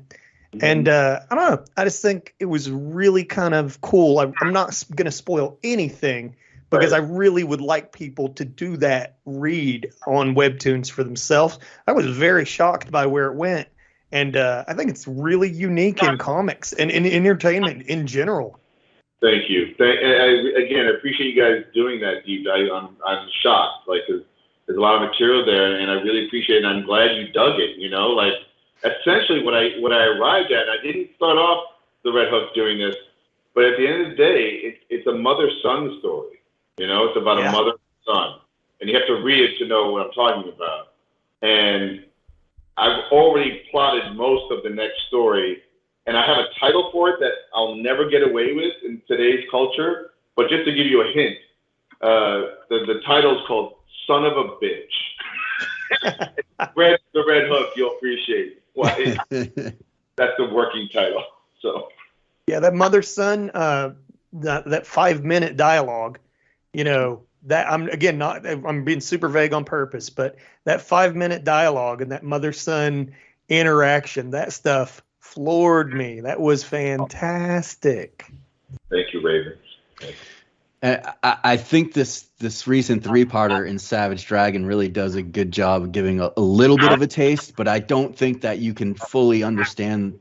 Mm-hmm. And I don't know. I just think it was really kind of cool. I'm not going to spoil anything, because I really would like people to do that read on Webtoons for themselves. I was very shocked by where it went. And I think it's really unique in comics and in entertainment in general. Thank you. Again, I appreciate you guys doing that deep dive. I'm shocked. Like, there's a lot of material there, and I really appreciate it. And I'm glad you dug it. Like essentially what I arrived at. I didn't start off the Red Hook doing this, but at the end of the day, it's a mother-son story. It's about a mother and son, and you have to read it to know what I'm talking about. And I've already plotted most of the next story, and I have a title for it that I'll never get away with in today's culture. But just to give you a hint, the title is called "Son of a Bitch." The Red Hook, you'll appreciate. That's the working title. So yeah, that mother-son, that 5-minute dialogue. That I'm being super vague on purpose, but that 5-minute dialogue and that mother-son interaction, that stuff floored me. That was fantastic. Thank you, Raven. I think this recent 3-parter in Savage Dragon really does a good job of giving a little bit of a taste, but I don't think that you can fully understand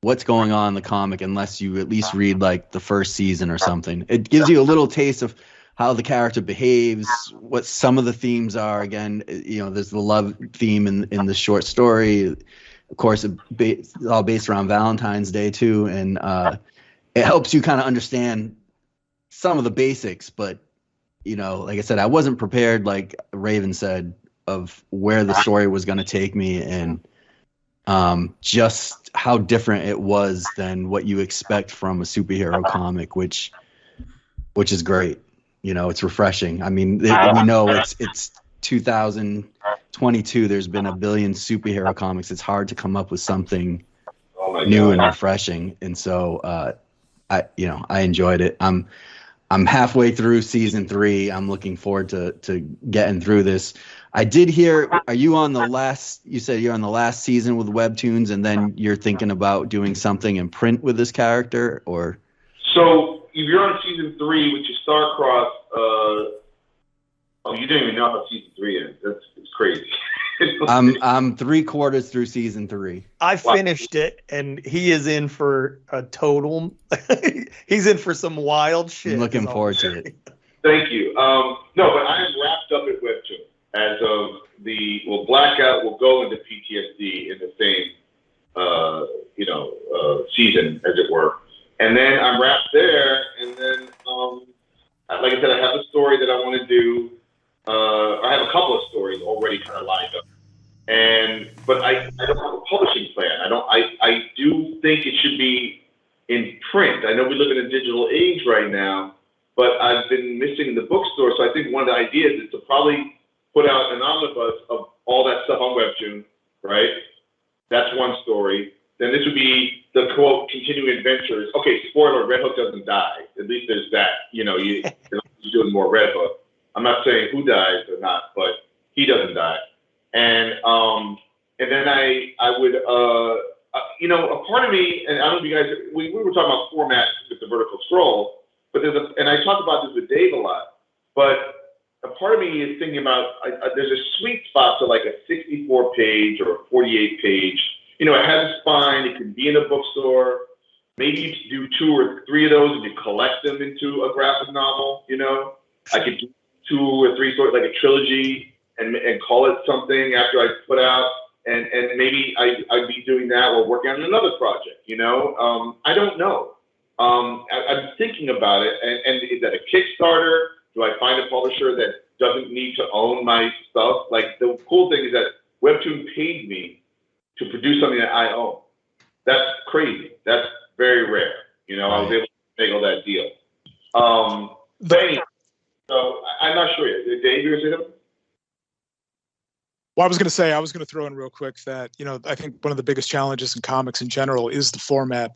what's going on in the comic unless you at least read like the first season or something. It gives you a little taste of how the character behaves, what some of the themes are. Again, there's the love theme in the short story. Of course, it's all based around Valentine's Day too, and it helps you kind of understand some of the basics. But like I said, I wasn't prepared, like Raven said, of where the story was going to take me, and just how different it was than what you expect from a superhero comic, which is great. It's refreshing. I mean, we know it's 2022. There's been a billion superhero comics. It's hard to come up with something new and refreshing. And so, I enjoyed it. I'm halfway through season 3. I'm looking forward to getting through this. I did hear, are you on the last, you said you're on the last season with Webtoons, and then you're thinking about doing something in print with this character, or? So, if you're on season 3, which is Starcross, you didn't even know how season 3 ends. It's crazy. I'm 3/4 through season 3. I finished it, and he is in for a total. He's in for some wild shit. I'm looking forward to it. Thank you. No, but I am wrapped up at Webtoon as of Blackout will go into PTSD in the same, season, as it were. And then I'm wrapped there, and then, like I said, I have a story that I want to do. I have a couple of stories already kind of lined up, but I don't have a publishing plan. I do think it should be in print. I know we live in a digital age right now, but I've been missing the bookstore. So I think one of the ideas is to probably put out an omnibus of all that stuff on Webtoon, right? That's one story. Then this would be the quote continuing adventures. Okay, spoiler: Red Hook doesn't die. At least there's that. You're doing more Red Hook. I'm not saying who dies or not, but he doesn't die. And then I would a part of me, and I don't know if you guys, we were talking about format with the vertical scroll, but and I talk about this with Dave a lot, but a part of me is thinking about, there's a sweet spot to like a 64 page or a 48 page. You know, it has a spine. It can be in a bookstore. Maybe you do 2 or 3 of those and you collect them into a graphic novel. You know, I could do 2 or 3 stories, like a trilogy, and call it something after I put out. And maybe I'd be doing that or working on another project. You know, I don't know. I'm thinking about it. And is that a Kickstarter? Do I find a publisher that doesn't need to own my stuff? Like, the cool thing is that Webtoon paid me to produce something that I own. That's crazy. That's very rare. You know, I was able to make all that deal. But anyway, so I'm not sure yet. Dave, you going to say something? Well, I was going to throw in real quick that, you know, I think one of the biggest challenges in comics in general is the format.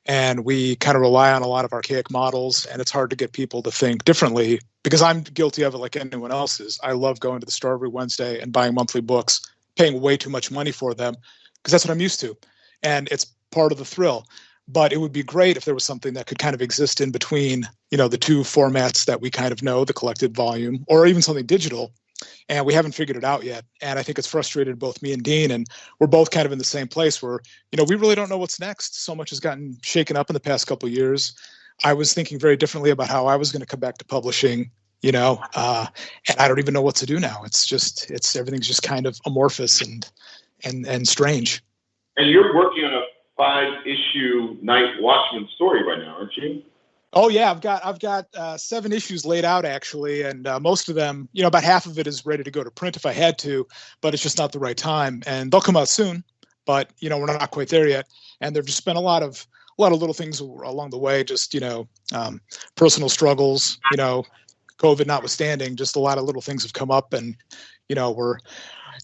And we kind of rely on a lot of archaic models, and it's hard to get people to think differently, because I'm guilty of it like anyone else is. I love going to the store every Wednesday and buying monthly books, paying way too much money for them, because that's what I'm used to. And it's part of the thrill. But it would be great if there was something that could kind of exist in between, you know, the 2 formats that we kind of know, the collected volume, or even something digital. And we haven't figured it out yet. And I think it's frustrated both me and Dean. And we're both kind of in the same place where, you know, we really don't know what's next. So much has gotten shaken up in the past couple of years. I was thinking very differently about how I was going to come back to publishing, you know, and I don't even know what to do now. Everything's just kind of amorphous and strange. And you're working on a 5-issue Night Watchman story right now, aren't you? Oh yeah, I've got 7 issues laid out actually, and most of them, you know, about half of it is ready to go to print if I had to, but it's just not the right time. And they'll come out soon, but you know, we're not quite there yet. And there've just been a lot of little things along the way, just, you know, personal struggles, you know, COVID notwithstanding, just a lot of little things have come up, and you know,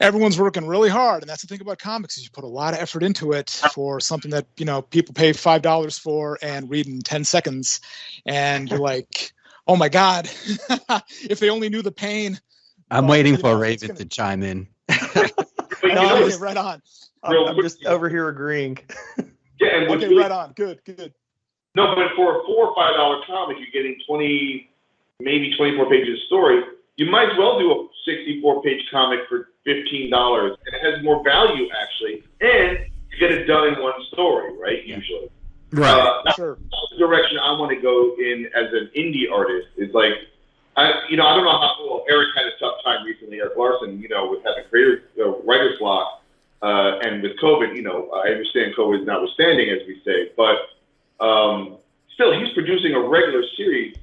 everyone's working really hard. And that's the thing about comics, is you put a lot of effort into it for something that, you know, people pay $5 for and read in 10 seconds. And you're like, oh my God, if they only knew the pain. I'm waiting for Raven to chime in. No, okay, right on. I'm just over here agreeing. Yeah, and okay, right on. Good. No, but for a $4 or $5 comic, you're getting 20, maybe 24 pages of story. You might as well do a 64-page comic for $15, and it has more value, actually, and you get it done in one story, right, usually. Right. Sure. That's the direction I want to go in as an indie artist. Is like, I don't know how, well, Eric had a tough time recently, Eric Larson, you know, with having writer's block, and with COVID, you know, I understand COVID is notwithstanding, as we say, but still, he's producing a regular series.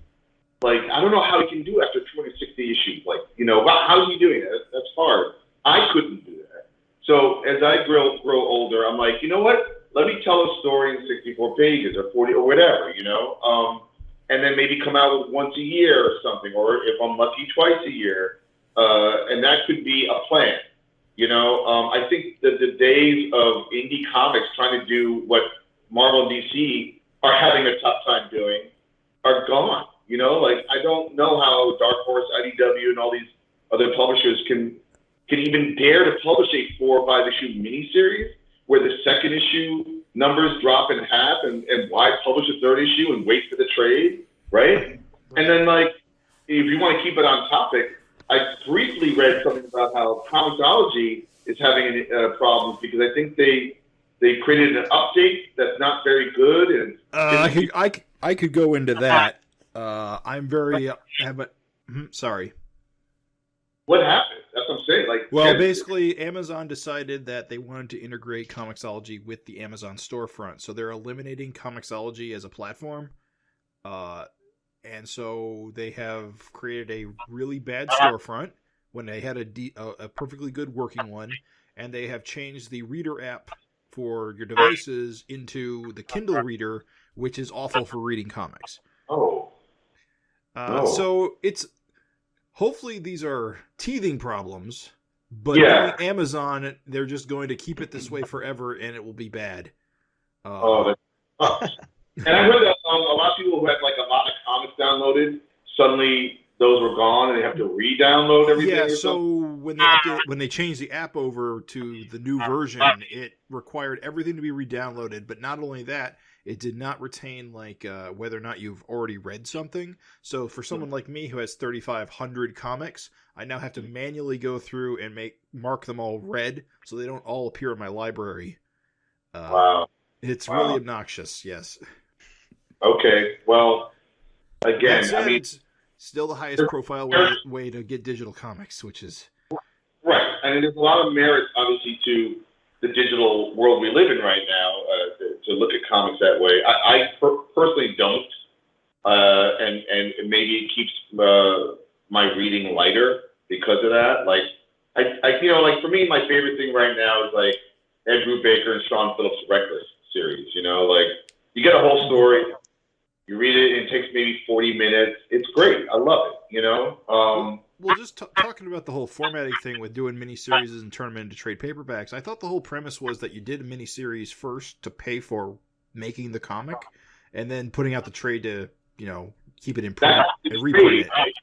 Like, I don't know how he can do after 260 issues. Like, you know, how's he doing that? That's hard. I couldn't do that. So as I grow older, I'm like, you know what? Let me tell a story in 64 pages or 40 or whatever, you know, and then maybe come out with once a year or something, or if I'm lucky, twice a year. And that could be a plan. You know, I think that the days of indie comics trying to do what Marvel and DC are having a tough time doing are gone. You know, like, I don't know how Dark Horse, IDW, and all these other publishers can even dare to publish a 4 or 5 issue miniseries where the second issue numbers drop in half, and why publish a 3rd issue and wait for the trade, right? And then, like, if you want to keep it on topic, I briefly read something about how Comixology is having problems because I think they created an update that's not very good. And I could go into that. Sorry. What happened? That's what I'm saying. Like, well, basically, Amazon decided that they wanted to integrate Comixology with the Amazon storefront, so they're eliminating Comixology as a platform. And so they have created a really bad storefront when they had a perfectly good working one, and they have changed the reader app for your devices into the Kindle reader, which is awful for reading comics. So it's hopefully these are teething problems, but Amazon, they're just going to keep it this way forever, and it will be bad. And I heard that a lot of people who had like a lot of comics downloaded, suddenly those were gone, and they have to re-download everything. Yeah, so when they changed the app over to the new version, it required everything to be re-downloaded. But not only that, it did not retain like whether or not you've already read something. So for someone like me who has 3,500 comics, I now have to manually go through and mark them all red so they don't all appear in my library. Wow. It's really obnoxious, yes. Okay, well, again, Said, I mean, it's still the highest profile way to get digital comics, which is right. I mean, there's a lot of merit, obviously, to the digital world we live in right now to look at comics that way. I personally don't, and maybe it keeps my reading lighter because of that. Like, like for me, my favorite thing right now is like Ed Brubaker and Sean Phillips' Reckless series. Like you get a whole story. You read it, and it takes maybe 40 minutes. It's great. I love it, Well, just talking about the whole formatting thing with doing miniseries and turn them into trade paperbacks, I thought the whole premise was that you did a miniseries first to pay for making the comic, and then putting out the trade to, keep it in print and reprint it. Right?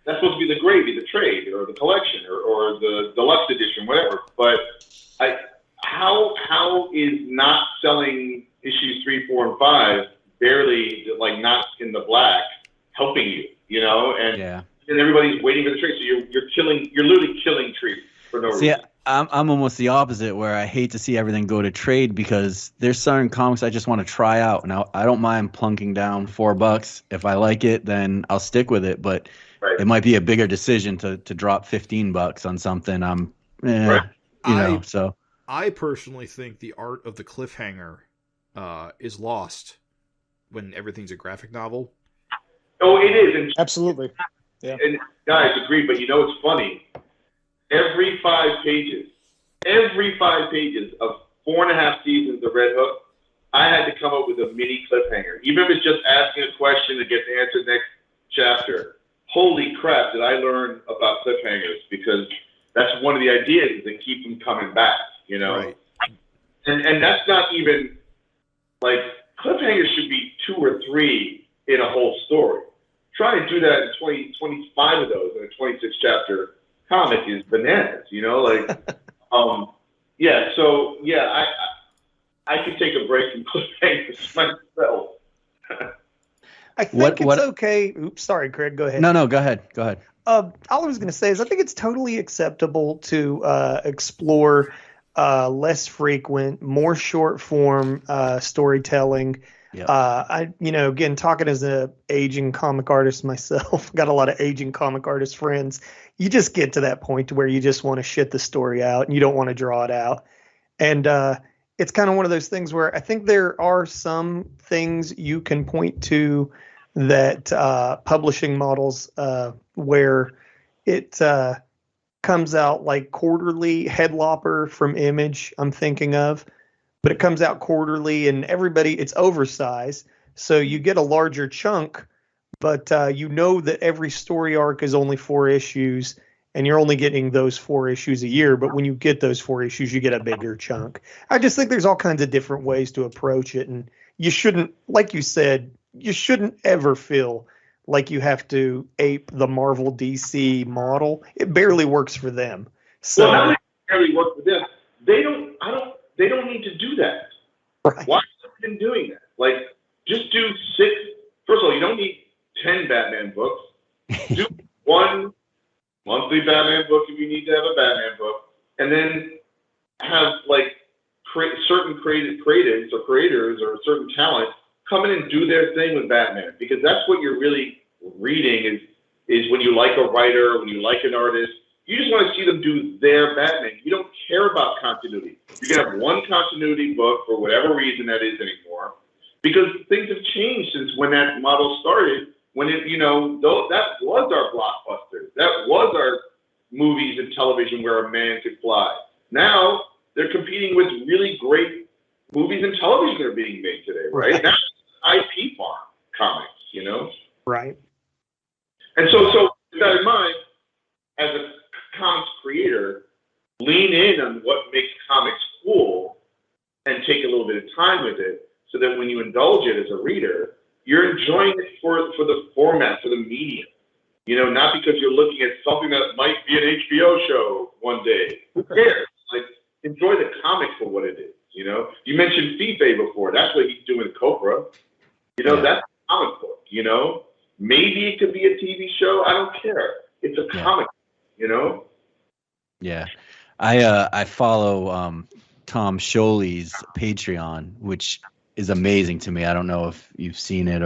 That's supposed to be the gravy, the trade, or the collection, or the deluxe edition, whatever. But how is not selling issues 3, 4, and 5 barely like not in the black helping you, and everybody's waiting for the trade, so you're literally killing trees for no reason. I'm almost the opposite, where I hate to see everything go to trade because there's certain comics I just want to try out, and I don't mind plunking down $4. If I like it, then I'll stick with it. But it might be a bigger decision to drop $15 on something. So I personally think the art of the cliffhanger is lost when everything's a graphic novel. Oh, it is. Absolutely. Yeah. And guys agree, but it's funny. Every 5 pages of 4.5 seasons of Red Hook, I had to come up with a mini cliffhanger. Even if it's just asking a question that gets answered next chapter. Holy crap, did I learn about cliffhangers? Because that's one of the ideas is to keep them coming back, Right. And that's not even, like, cliffhangers should be 2 or 3 in a whole story. Trying to do that in 25 of those in a 26-chapter comic is bananas, I could take a break from cliffhangers myself. I think it's okay. Oops, sorry, Craig, go ahead. No, go ahead. All I was going to say is I think it's totally acceptable to explore less frequent, more short form storytelling. Yep. Again, talking as an aging comic artist myself, got a lot of aging comic artist friends. You just get to that point to where you just want to shit the story out and you don't want to draw it out. And it's kind of one of those things where I think there are some things you can point to that publishing models where it comes out like quarterly. Headlopper from Image, I'm thinking of. But it comes out quarterly and it's oversized. So you get a larger chunk, but that every story arc is only 4 issues and you're only getting those 4 issues a year. But when you get those 4 issues, you get a bigger chunk. I just think there's all kinds of different ways to approach it. And you shouldn't, like you said, you shouldn't ever feel like you have to ape the Marvel DC model. It barely works for them. So well, not only barely work for them, they don't need to do that. Right. Why have they been doing that? Like, just do 6. First of all, you don't need 10 Batman books. Do 1 monthly Batman book if you need to have a Batman book, and then have like certain creatives or creators or certain talent come in and do their thing with Batman, because that's what you're really reading is when you like a writer, when you like an artist. You just want to see them do their Batman. You don't care about continuity. You can have 1 continuity book for whatever reason that is anymore, because things have changed since when that model started. When that was our blockbusters. That was our movies and television where a man could fly. Now they're competing with really great movies and television that are being made today, right? Now it's IP farm comics, Right. And so with that in mind, as a comics creator, lean in on what makes comics cool and take a little bit of time with it, so that when you indulge it as a reader, you're enjoying it for the format, for the medium. Not because you're looking at something that might be an HBO show one day. Who cares? Like, enjoy the comic for what it is. You know, you mentioned Fife before. That's what he's doing with Cobra. You know, that's a comic book. You know, maybe it could be a TV show. I don't care. It's a comic. You know. Yeah, I follow Tom Scholey's Patreon, which is amazing to me. I don't know if you've seen it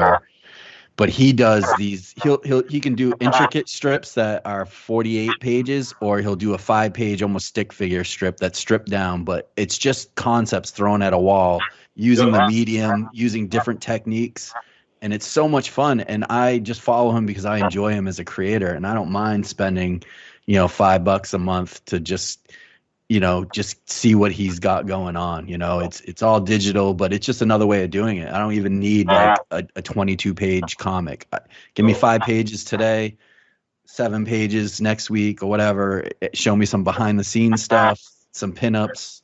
but he does these. He can do intricate strips that are 48 pages, or he'll do a 5-page almost stick figure strip that's stripped down, but it's just concepts thrown at a wall using the medium, using different techniques, and it's so much fun. And I just follow him because I enjoy him as a creator, and I don't mind spending, $5 a month to just see what he's got going on. It's all digital, but it's just another way of doing it. I don't even need like a 22-page comic. Give me 5 pages today, 7 pages next week or whatever. Show me some behind the scenes stuff, some pinups.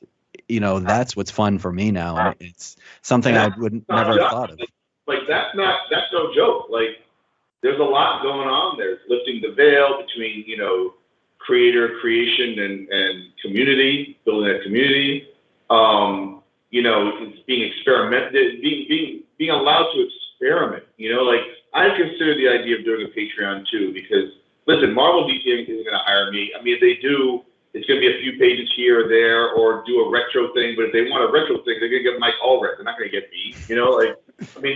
That's what's fun for me now. And it's something I would never have thought of. Like that's no joke. Like there's a lot going on there. It's lifting the veil between, creator, creation, and community, building that community. It's being experimented, being allowed to experiment. Like I consider the idea of doing a Patreon too, because listen, Marvel DC isn't going to hire me. I mean, if they do, it's going to be a few pages here or there, or do a retro thing. But if they want a retro thing, they're going to get Mike Allred. They're not going to get me.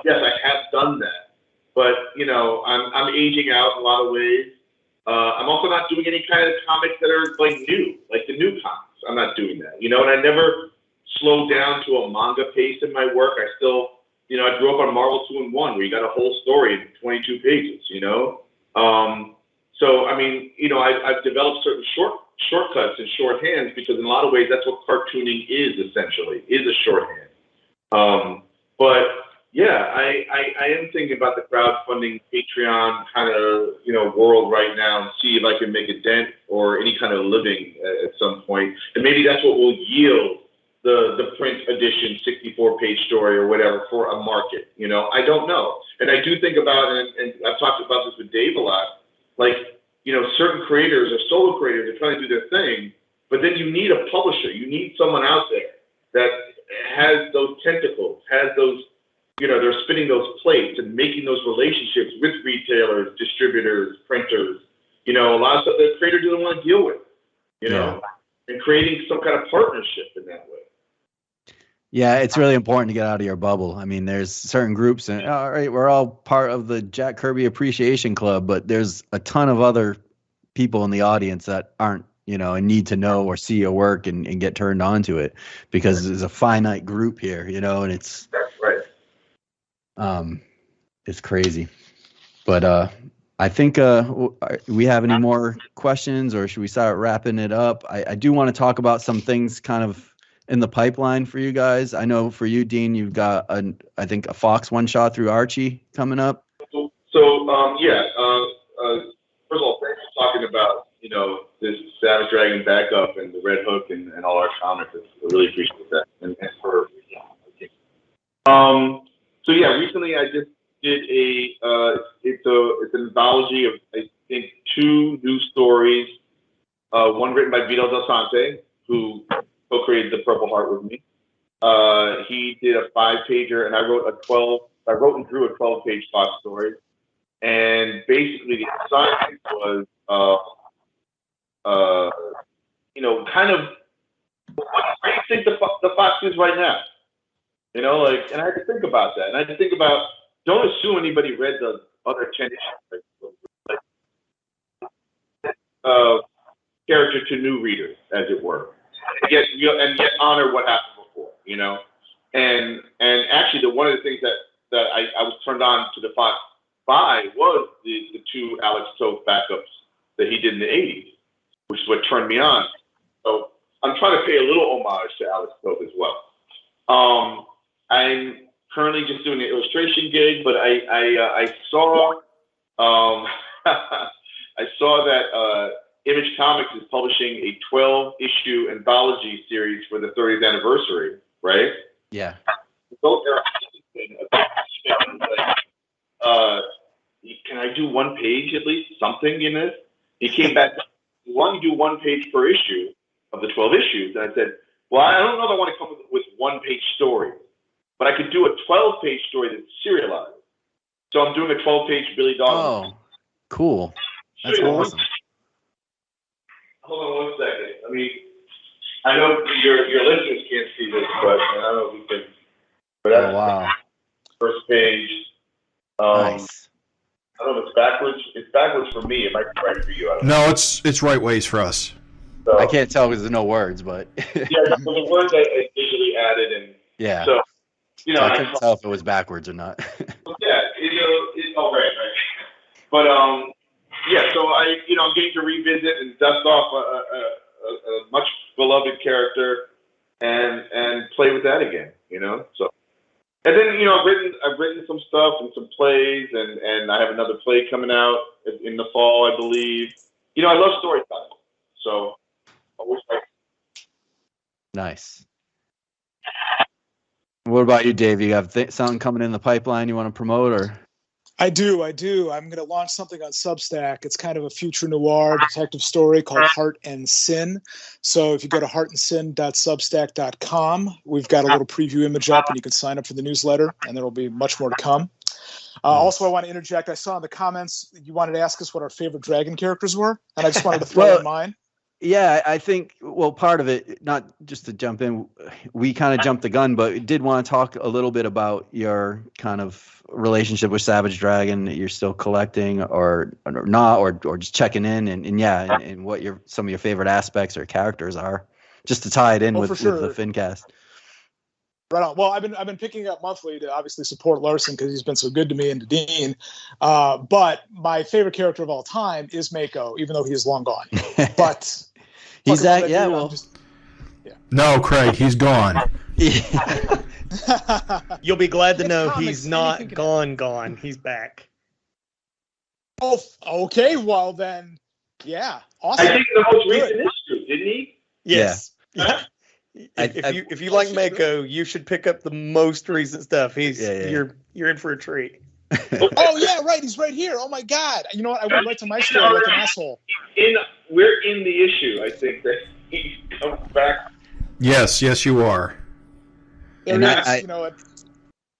Yes, I have done that, but I'm aging out in a lot of ways. I'm also not doing any kind of comics that are like new, like the new comics. I'm not doing that, and I never slowed down to a manga pace in my work. I still, I grew up on Marvel 2-in-1, where you got a whole story in 22 pages, So, I mean, I've developed certain shortcuts and shorthands, because in a lot of ways, that's what cartooning is essentially, is a shorthand. But yeah, I am thinking about the crowdfunding Patreon kind of, world right now, and see if I can make a dent or any kind of living at some point. And maybe that's what will yield the print edition 64-page story or whatever for a market. I don't know. And I do think about, and I've talked about this with Dave a lot, like, certain creators or solo creators are trying to do their thing, but then you need a publisher. You need someone out there that has those tentacles, has those, they're spinning those plates and making those relationships with retailers, distributors, printers. A lot of stuff that the creator doesn't want to deal with, and creating some kind of partnership in that way. Yeah, it's really important to get out of your bubble. I mean, there's certain groups, and all right, we're all part of the Jack Kirby Appreciation Club, but there's a ton of other people in the audience that aren't, and need to know or see your work and get turned on to it, because there's a finite group here, and it's right. It's crazy. But I think we have any more questions, or should we start wrapping it up? I do want to talk about some things kind of in the pipeline for you guys. I know for you, Dean, you've got I think a Fox one-shot through Archie coming up. So first of all, thanks for talking about, this Savage Dragon backup and the Red Hook and all our comics. I really appreciate that. And for so yeah, recently I just did it's an anthology of, I think, 2 new stories. One written by Vito Del Sante, who co-created the Purple Heart with me. He did a 5-pager, and I wrote and drew a 12-page Fox story. And basically the assignment was, kind of, what do you think the Fox is right now? And I had to think about that. And I had to think about, don't assume anybody read the other 10 issues. Character to new readers, as it were. And yet honor what happened before, And actually, one of the things that I was turned on to the Fox by was the 2 Alex Toth backups that he did in the 80s, which is what turned me on. So I'm trying to pay a little homage to Alex Toth as well. I'm currently just doing an illustration gig, but I saw I saw that Image Comics is publishing a 12-issue anthology series for the 30th anniversary, right? Yeah. So can I do 1 page at least, something in this? He came back, why don't you do 1 page per issue of the 12 issues? And I said, well, I don't know if I want to come with one-page stories. But I could do a 12-page story that's serialized. So I'm doing a 12-page Billy Dog. Oh, cool. That's awesome. Hold on 1 second. I know your listeners can't see this, but I don't know if we can. But that's wow. First page. Nice. I don't know if it's backwards. It's backwards for me. It might be right for you. I don't know. No, it's right ways for us. So, I can't tell because there's no words, but yeah, the words I digitally added, and yeah. so I couldn't tell if it was backwards or not. Yeah, right. But yeah. So I'm getting to revisit and dust off a much beloved character and play with that again. So. And then, I've written some stuff and some plays, and I have another play coming out in the fall, I believe. I love storytelling, so always like. Nice. What about you, Dave? You have something coming in the pipeline you want to promote, or? I do. I'm going to launch something on Substack. It's kind of a future noir detective story called Heart and Sin. So if you go to heartandsyn.substack.com, we've got a little preview image up, and you can sign up for the newsletter, and there will be much more to come. Also, I want to interject. I saw in the comments you wanted to ask us what our favorite dragon characters were, and I just wanted to throw in mine. Yeah, I think, part of it, not just to jump in, we kind of jumped the gun, but we did want to talk a little bit about your kind of relationship with Savage Dragon that you're still collecting or not, or just checking in and what some of your favorite aspects or characters are, just to tie it in with the FINcast. Right on. Well, I've been picking up monthly to obviously support Larson because he's been so good to me and to Dean. But my favorite character of all time is Mako, even though he is long gone. But he's that. Yeah. Well, no, Craig, he's gone. You'll be glad to know he's not gone. He's back. Oh, okay. Well then, yeah. Awesome. I think the most recent issue, didn't he? Yes. Yeah. If you like Mako, you should pick up the most recent stuff. You're in for a treat. Oh yeah, right. He's right here. Oh my God. You know what? I went right to my story like an asshole. We're in the issue. I think that he comes back. Yes, you are. And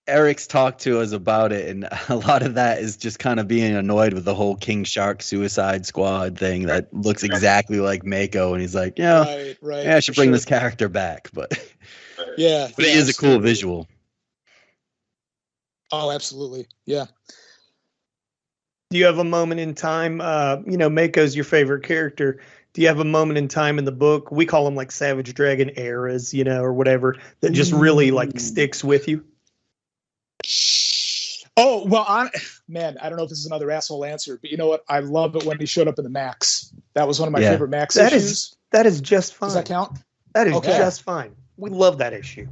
Eric's talked to us about it, and a lot of that is just kind of being annoyed with the whole King Shark Suicide Squad thing that looks exactly like Mako, and he's like, right, I should bring this character back, but he is a cool visual. Oh, absolutely, yeah. Do you have a moment in time? Mako's your favorite character. Do you have a moment in time in the book? We call them like Savage Dragon eras, or whatever, that just really like sticks with you. Oh, well, I don't know if this is another asshole answer, but you know what? I love it when he showed up in the Max. That was one of my favorite Max issues. That is just fine. Does that count? That is just fine. We love that issue.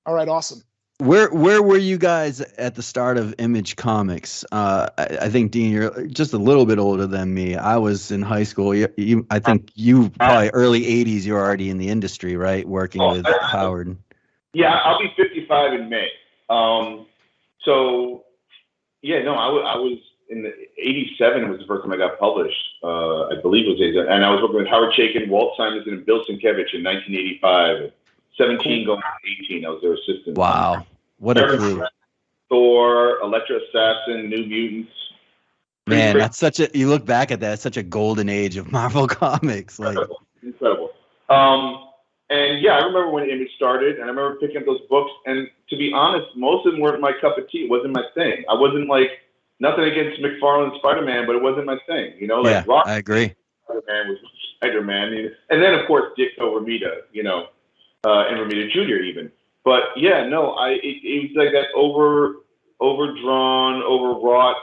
All right, awesome. Where were you guys at the start of Image Comics? I think, Dean, you're just a little bit older than me. I was in high school. I think you probably early 80s, you're already in the industry, right? Working with Howard. Yeah, I'll be 55 in May. I was in the 87 was the first time I got published. I believe it was 87. And I was working with Howard Chaykin, Walt Simonson, and Bill Sienkiewicz in 1985. 17 going to 18. I was their assistant. Wow. What a crew. Thor, Elektra Assassin, New Mutants. Man, that's you look back at that, it's such a golden age of Marvel Comics. Incredible. And yeah, I remember when Image started, and I remember picking up those books. And to be honest, most of them weren't my cup of tea. It wasn't my thing. I wasn't nothing against McFarlane's Spider-Man, but it wasn't my thing. Rock I agree. Spider-Man was Spider-Man. And then, of course, Ditko Romita, and Romita Jr. even. But yeah, no, it was like that overdrawn, overwrought,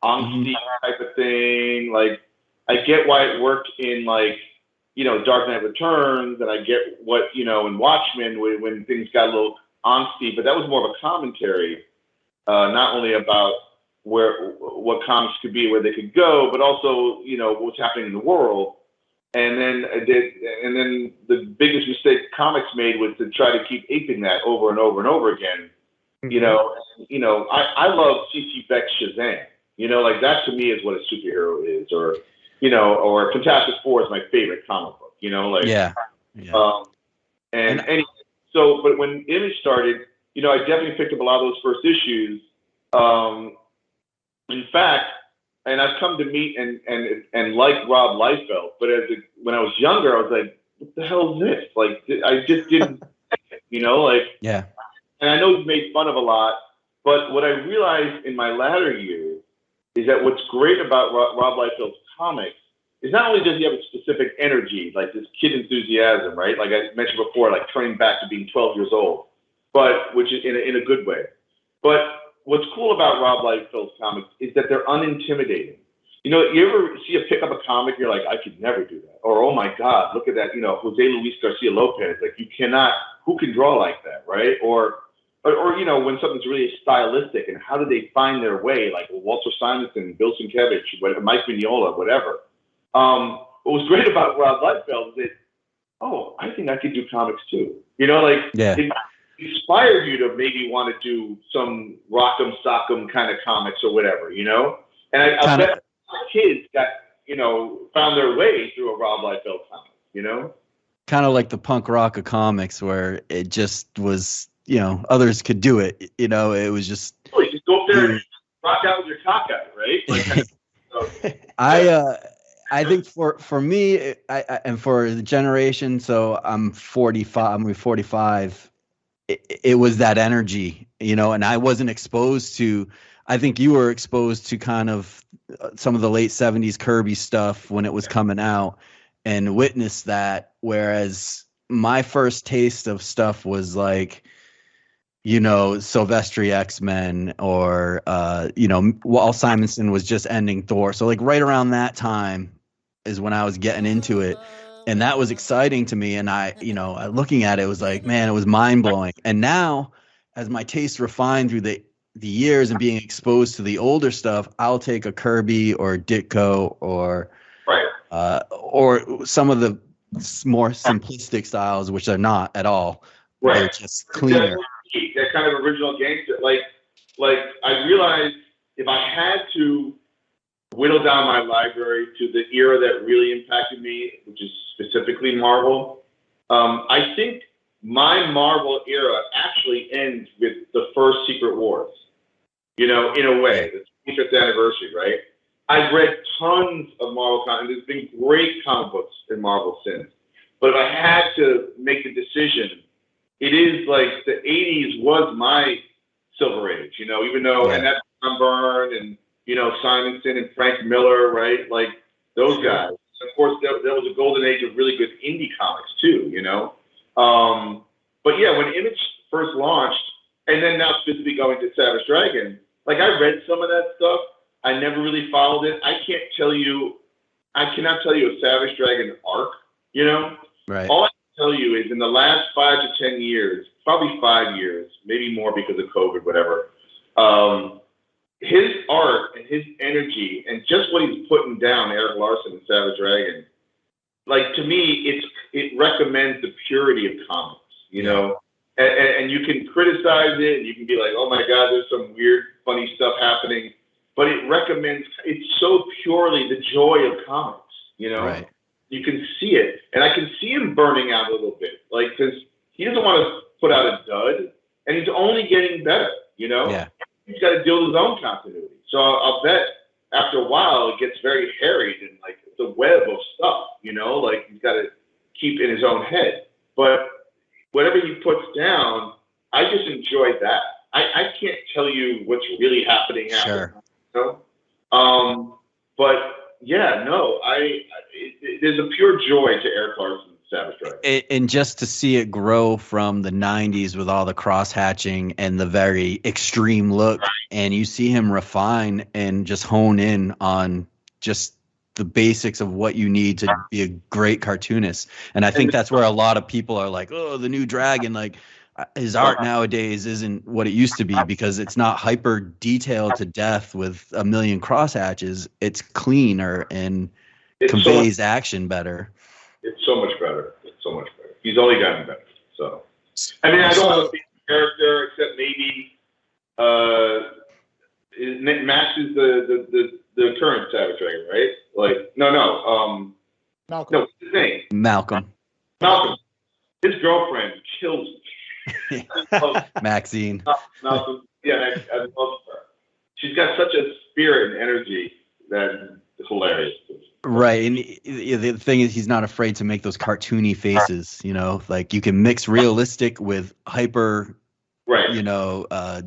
angsty type of thing. Like, I get why it worked in Dark Knight Returns, and I get what, in Watchmen when things got a little angsty, but that was more of a commentary, not only about what comics could be, where they could go, but also, what's happening in the world. And then the biggest mistake comics made was to try to keep aping that over and over and over again. Mm-hmm. I love C.C. Beck's Shazam. That to me is what a superhero is, or Fantastic Four is my favorite comic book. Yeah. And So, but when Image started, I definitely picked up a lot of those first issues. In fact, and I've come to meet and like Rob Liefeld, but when I was younger, I was like, what the hell is this? Like, I just didn't, Yeah. And I know he's made fun of a lot, but what I realized in my latter years is that what's great about Rob Liefeld's comics is not only does he have a specific energy, like this kid enthusiasm, right? Like I mentioned before, like turning back to being 12 years old, but which is in a good way. But what's cool about Rob Liefeld's comics is that they're unintimidating. You ever see a pick up a comic, you're like, I could never do that. Or, oh my God, look at that, Jose Luis Garcia Lopez. Like you cannot, who can draw like that, right? Or when something's really stylistic and how do they find their way, like Walter Simonson, Bill Sienkiewicz, Mike Mignola, whatever. What was great about Rob Liefeld is that, I think I could do comics too. It inspired you to maybe want to do some rock'em sock'em kind of comics or whatever, And I bet kids got, found their way through a Rob Liefeld comic, Kind of like the punk rock of comics where it just was, others could do it. It was just. Oh, you just go up there and rock out with your cock out, right? I think for me, and for the generation, so I'm 45. I'm 45. It was that energy, and I wasn't exposed to. I think you were exposed to kind of some of the late 70s Kirby stuff when it was coming out, and witnessed that. Whereas my first taste of stuff was like, Silvestri X-Men, or Walt Simonson was just ending Thor. So like right around that time is when I was getting into it, and that was exciting to me. And I looking at it was like, man, it was mind blowing. And now, as my taste refined through the years and being exposed to the older stuff, I'll take a Kirby or a Ditko or some of the more simplistic styles, which are not at all. Right. They're just cleaner. That kind of original gangster. Like I realized if I had to whittle down my library to the era that really impacted me, which is specifically Marvel, I think my Marvel era actually ends with the first Secret Wars. In a way, the 25th anniversary, right? I've read tons of Marvel comics. There's been great comic books in Marvel since. But if I had to make a decision, it is like the 80s was my silver age, even though, and that's Tom Byrne and, Simonson and Frank Miller, right? Like those guys. Of course, there was a golden age of really good indie comics too, But yeah, when Image first launched, and then now specifically going to Savage Dragon, like I read some of that stuff. I never really followed it. I cannot tell you a Savage Dragon arc, Right. All I can tell you is in the last 5 to 10 years, probably 5 years, maybe more because of COVID, whatever, his art and his energy and just what he's putting down, Eric Larson and Savage Dragon, like to me, it recommends the purity of comics, and you can criticize it and you can be like, oh my God, there's some weird, funny stuff happening, but it's so purely the joy of comics, Right. You can see it, and I can see him burning out a little bit, like, because he doesn't want to put out a dud, and he's only getting better, Yeah. He's got to deal with his own continuity. So I'll bet after a while it gets very harried and like it's a web of stuff, like he's got to keep in his own head. But whatever he puts down, I just enjoy that. I can't tell you what's really happening after. Sure. But yeah, no, there's a pure joy to Eric Larson's Savage Dragon. And just to see it grow from the 90s with all the cross hatching and the very extreme look, right. And you see him refine and just hone in on just the basics of what you need to be a great cartoonist. And I think that's where a lot of people are like, oh, the new Dragon, like his art nowadays isn't what it used to be because it's not hyper detailed to death with a million cross hatches. It's cleaner and conveys action better. It's so much better. He's only gotten better. So, I mean, I don't know the character except maybe Max is the current Savage Dragon, right? Like, no, Malcolm. No, what's his name? Malcolm. His girlfriend kills me. Maxine. Malcolm, yeah, I love her. She's got such a spirit and energy that is hilarious. Right, and the thing is, he's not afraid to make those cartoony faces. Like you can mix realistic with hyper, right?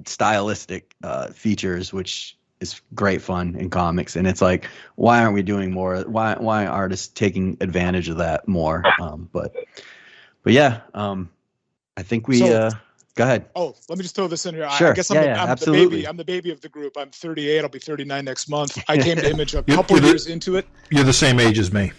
Stylistic features, which is great fun in comics. And it's like, why aren't we doing more? Why aren't artists taking advantage of that more? But yeah, I think we. Go ahead. Oh, let me just throw this in here. Sure. I guess I'm the baby. I'm the baby of the group. I'm 38. I'll be 39 next month. I came to Image a couple years into it. You're the same age as me.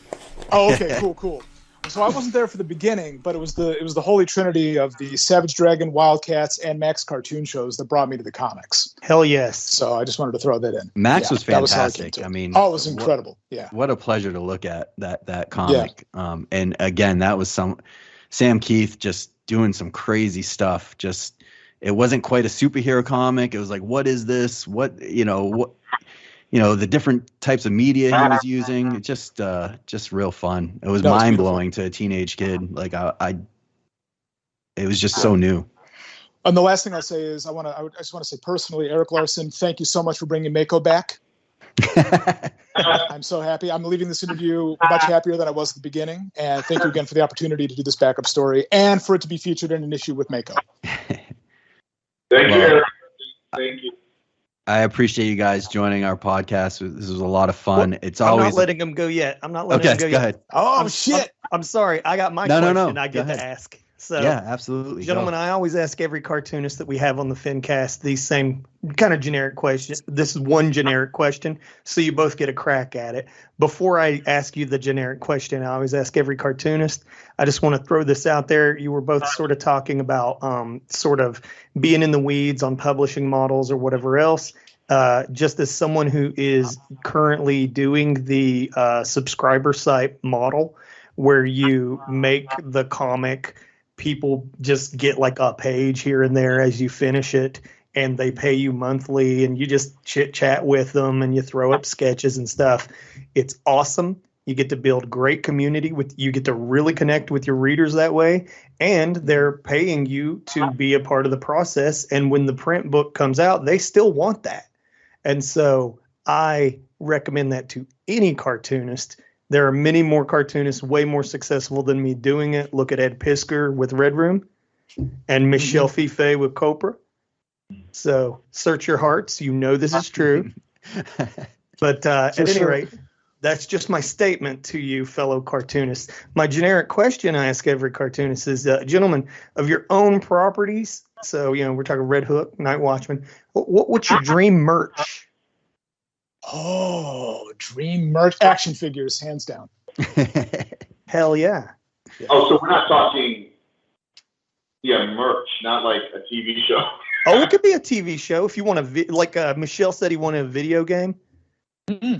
Oh, okay, cool. So I wasn't there for the beginning, but it was the holy trinity of the Savage Dragon, Wildcats, and Max cartoon shows that brought me to the comics. Hell yes. So I just wanted to throw that in. Max was fantastic. I mean, it was incredible. What a pleasure to look at that comic. Yeah. And again, that was Sam Keith just doing some crazy stuff. Just, it wasn't quite a superhero comic. It was like, what is this? The different types of media he was using. Just real fun. It was mind blowing to a teenage kid. Like it was just so new. And the last thing I'll say is I just want to say personally, Eric Larson, thank you so much for bringing Mako back. I'm so happy. I'm leaving this interview much happier than I was at the beginning. And thank you again for the opportunity to do this backup story and for it to be featured in an issue with Mako. Thank you, Eric. Thank you. I appreciate you guys joining our podcast. This was a lot of fun. Well, I'm not letting him go yet. I'm not letting him go yet. Go ahead. Oh, shit. I'm sorry. I got my question No. I get to ask. So, yeah, absolutely. Gentlemen, I always ask every cartoonist that we have on the FINcast these same kind of generic questions. This is one generic question, so you both get a crack at it. Before I ask you the generic question, I always ask every cartoonist. I just want to throw this out there. You were both sort of talking about sort of being in the weeds on publishing models or whatever else. Just as someone who is currently doing the subscriber site model where you make the comic, people just get like a page here and there as you finish it, and they pay you monthly, and you just chit chat with them and you throw up sketches and stuff. It's awesome. You get to build great community you get to really connect with your readers that way, and they're paying you to be a part of the process. And when the print book comes out, they still want that. And so I recommend that to any cartoonist. There are many more cartoonists way more successful than me doing it. Look at Ed Piskor with Red Room and Michelle Fife with Copra. So search your hearts. You know this is true. But at any rate, that's just my statement to you, fellow cartoonists. My generic question I ask every cartoonist is, gentlemen, of your own properties, so, we're talking Red Hook, Night Watchman, what's your dream merch? Oh, dream merch. Action figures, hands down. Hell yeah. Oh, so we're not talking, merch, not like a TV show. Oh, it could be a TV show if you want like Michelle said he wanted a video game. Mm-hmm.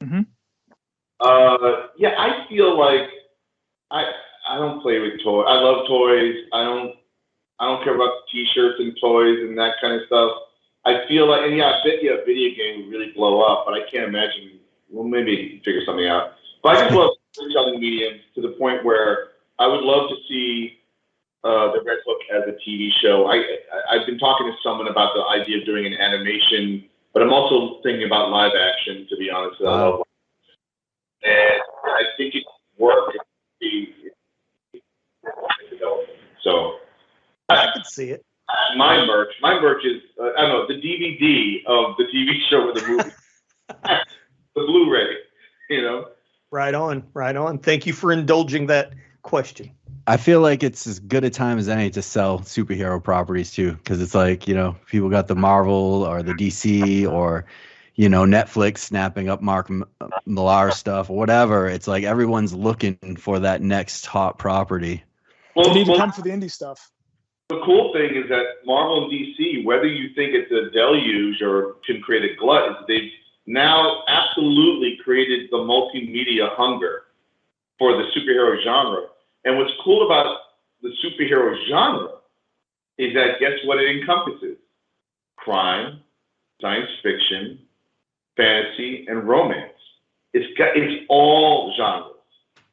Mm-hmm. I feel like I don't play with toys. I love toys. I don't care about T-shirts and toys and that kind of stuff. I feel like, and I bet you a video game would really blow up, but I can't imagine. Well, maybe figure something out. But I just love storytelling mediums to the point where I would love to see the Red Hook as a TV show. I've been talking to someone about the idea of doing an animation, but I'm also thinking about live action, to be honest. I love live action. And I think it would work. So I could see it. My merch is, I don't know, the DVD of the TV show or the movie. The Blu-ray, Right on. Thank you for indulging that question. I feel like it's as good a time as any to sell superhero properties too, because it's like, people got the Marvel or the DC or, Netflix snapping up Mark Millar stuff or whatever. It's like everyone's looking for that next hot property. They need to come for the indie stuff. The cool thing is that Marvel and DC, whether you think it's a deluge or can create a glut, is they've now absolutely created the multimedia hunger for the superhero genre. And what's cool about the superhero genre is that guess what it encompasses? Crime, science fiction, fantasy, and romance. It's all genres.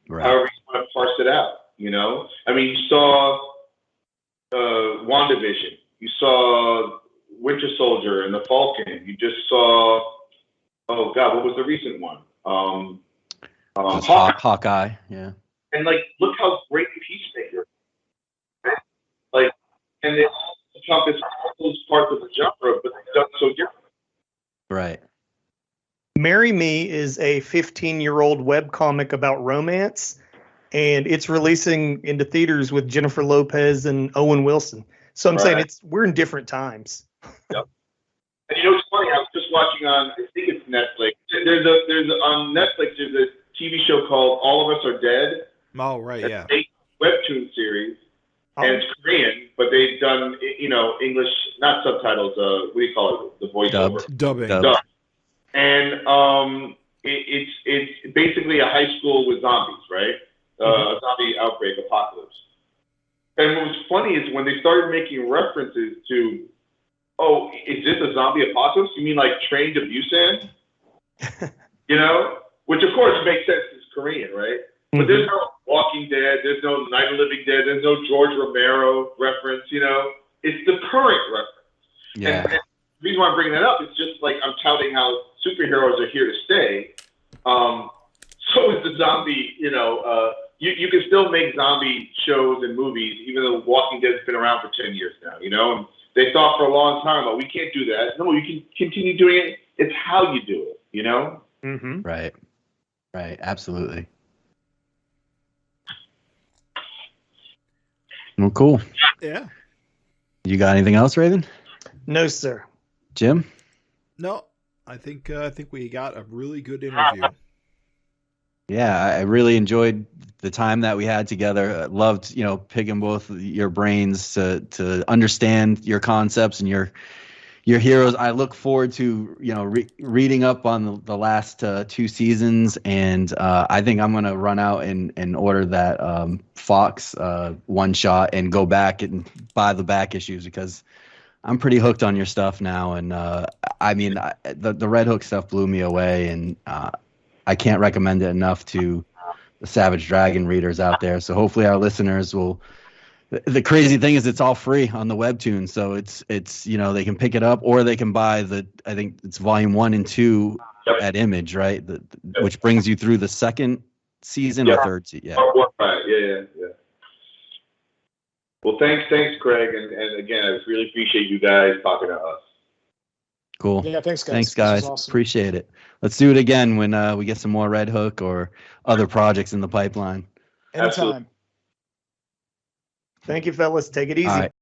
Right. However you want to parse it out, I mean, you saw WandaVision. You saw Winter Soldier and the Falcon. You just saw, oh God, what was the recent one? Hawkeye, yeah. And like, look how great Peacemaker. Right? Like, and they all encompass all those parts of the genre, but they've done so different. Right. Marry Me is a 15-year-old webcomic about romance, and it's releasing into theaters with Jennifer Lopez and Owen Wilson. So I'm saying we're in different times. Yep. And you know what's funny? I was just watching on, I think it's Netflix. There's on Netflix. There's a TV show called All of Us Are Dead. Oh right, yeah. A webtoon series, and it's Korean, but they've done English, not subtitles. What do you call it? The voiceover. Dubbing. And it's basically a high school with zombies, right? A zombie outbreak, apocalypse. And what was funny is when they started making references to, oh, is this a zombie apocalypse? You mean like Train to Busan? Which of course makes sense. It's Korean, right? But there's no Walking Dead. There's no Night of the Living Dead. There's no George Romero reference. It's the current reference. Yeah. And the reason why I'm bringing that up is just like I'm touting how superheroes are here to stay. So is the zombie. You can still make zombie shows and movies, even though Walking Dead's been around for 10 years now, And they thought for a long time, we can't do that. No, you can continue doing it. It's how you do it, Mm-hmm. Right. Absolutely. Well, cool. Yeah. You got anything else, Raven? No, sir. Jim? No, I think we got a really good interview. Yeah, I really enjoyed the time that we had together. I loved, picking both your brains to understand your concepts and your heroes. I look forward to, reading up on the last 2 seasons, and I think I'm going to run out and order that Fox one shot and go back and buy the back issues because I'm pretty hooked on your stuff now. And the Red Hook stuff blew me away, and I can't recommend it enough to the Savage Dragon readers out there. So hopefully our listeners will. The crazy thing is it's all free on the webtoon, so it's they can pick it up or they can buy I think it's volume 1 and 2 at Image, right? Which brings you through the second season or third season. Yeah. Yeah. Well, thanks, Craig, and again, I really appreciate you guys talking to us. Cool. Yeah, thanks, guys. Thanks, guys. Awesome. Appreciate it. Let's do it again when we get some more Red Hook or other projects in the pipeline. Anytime. Thank you, fellas. Take it easy. All right.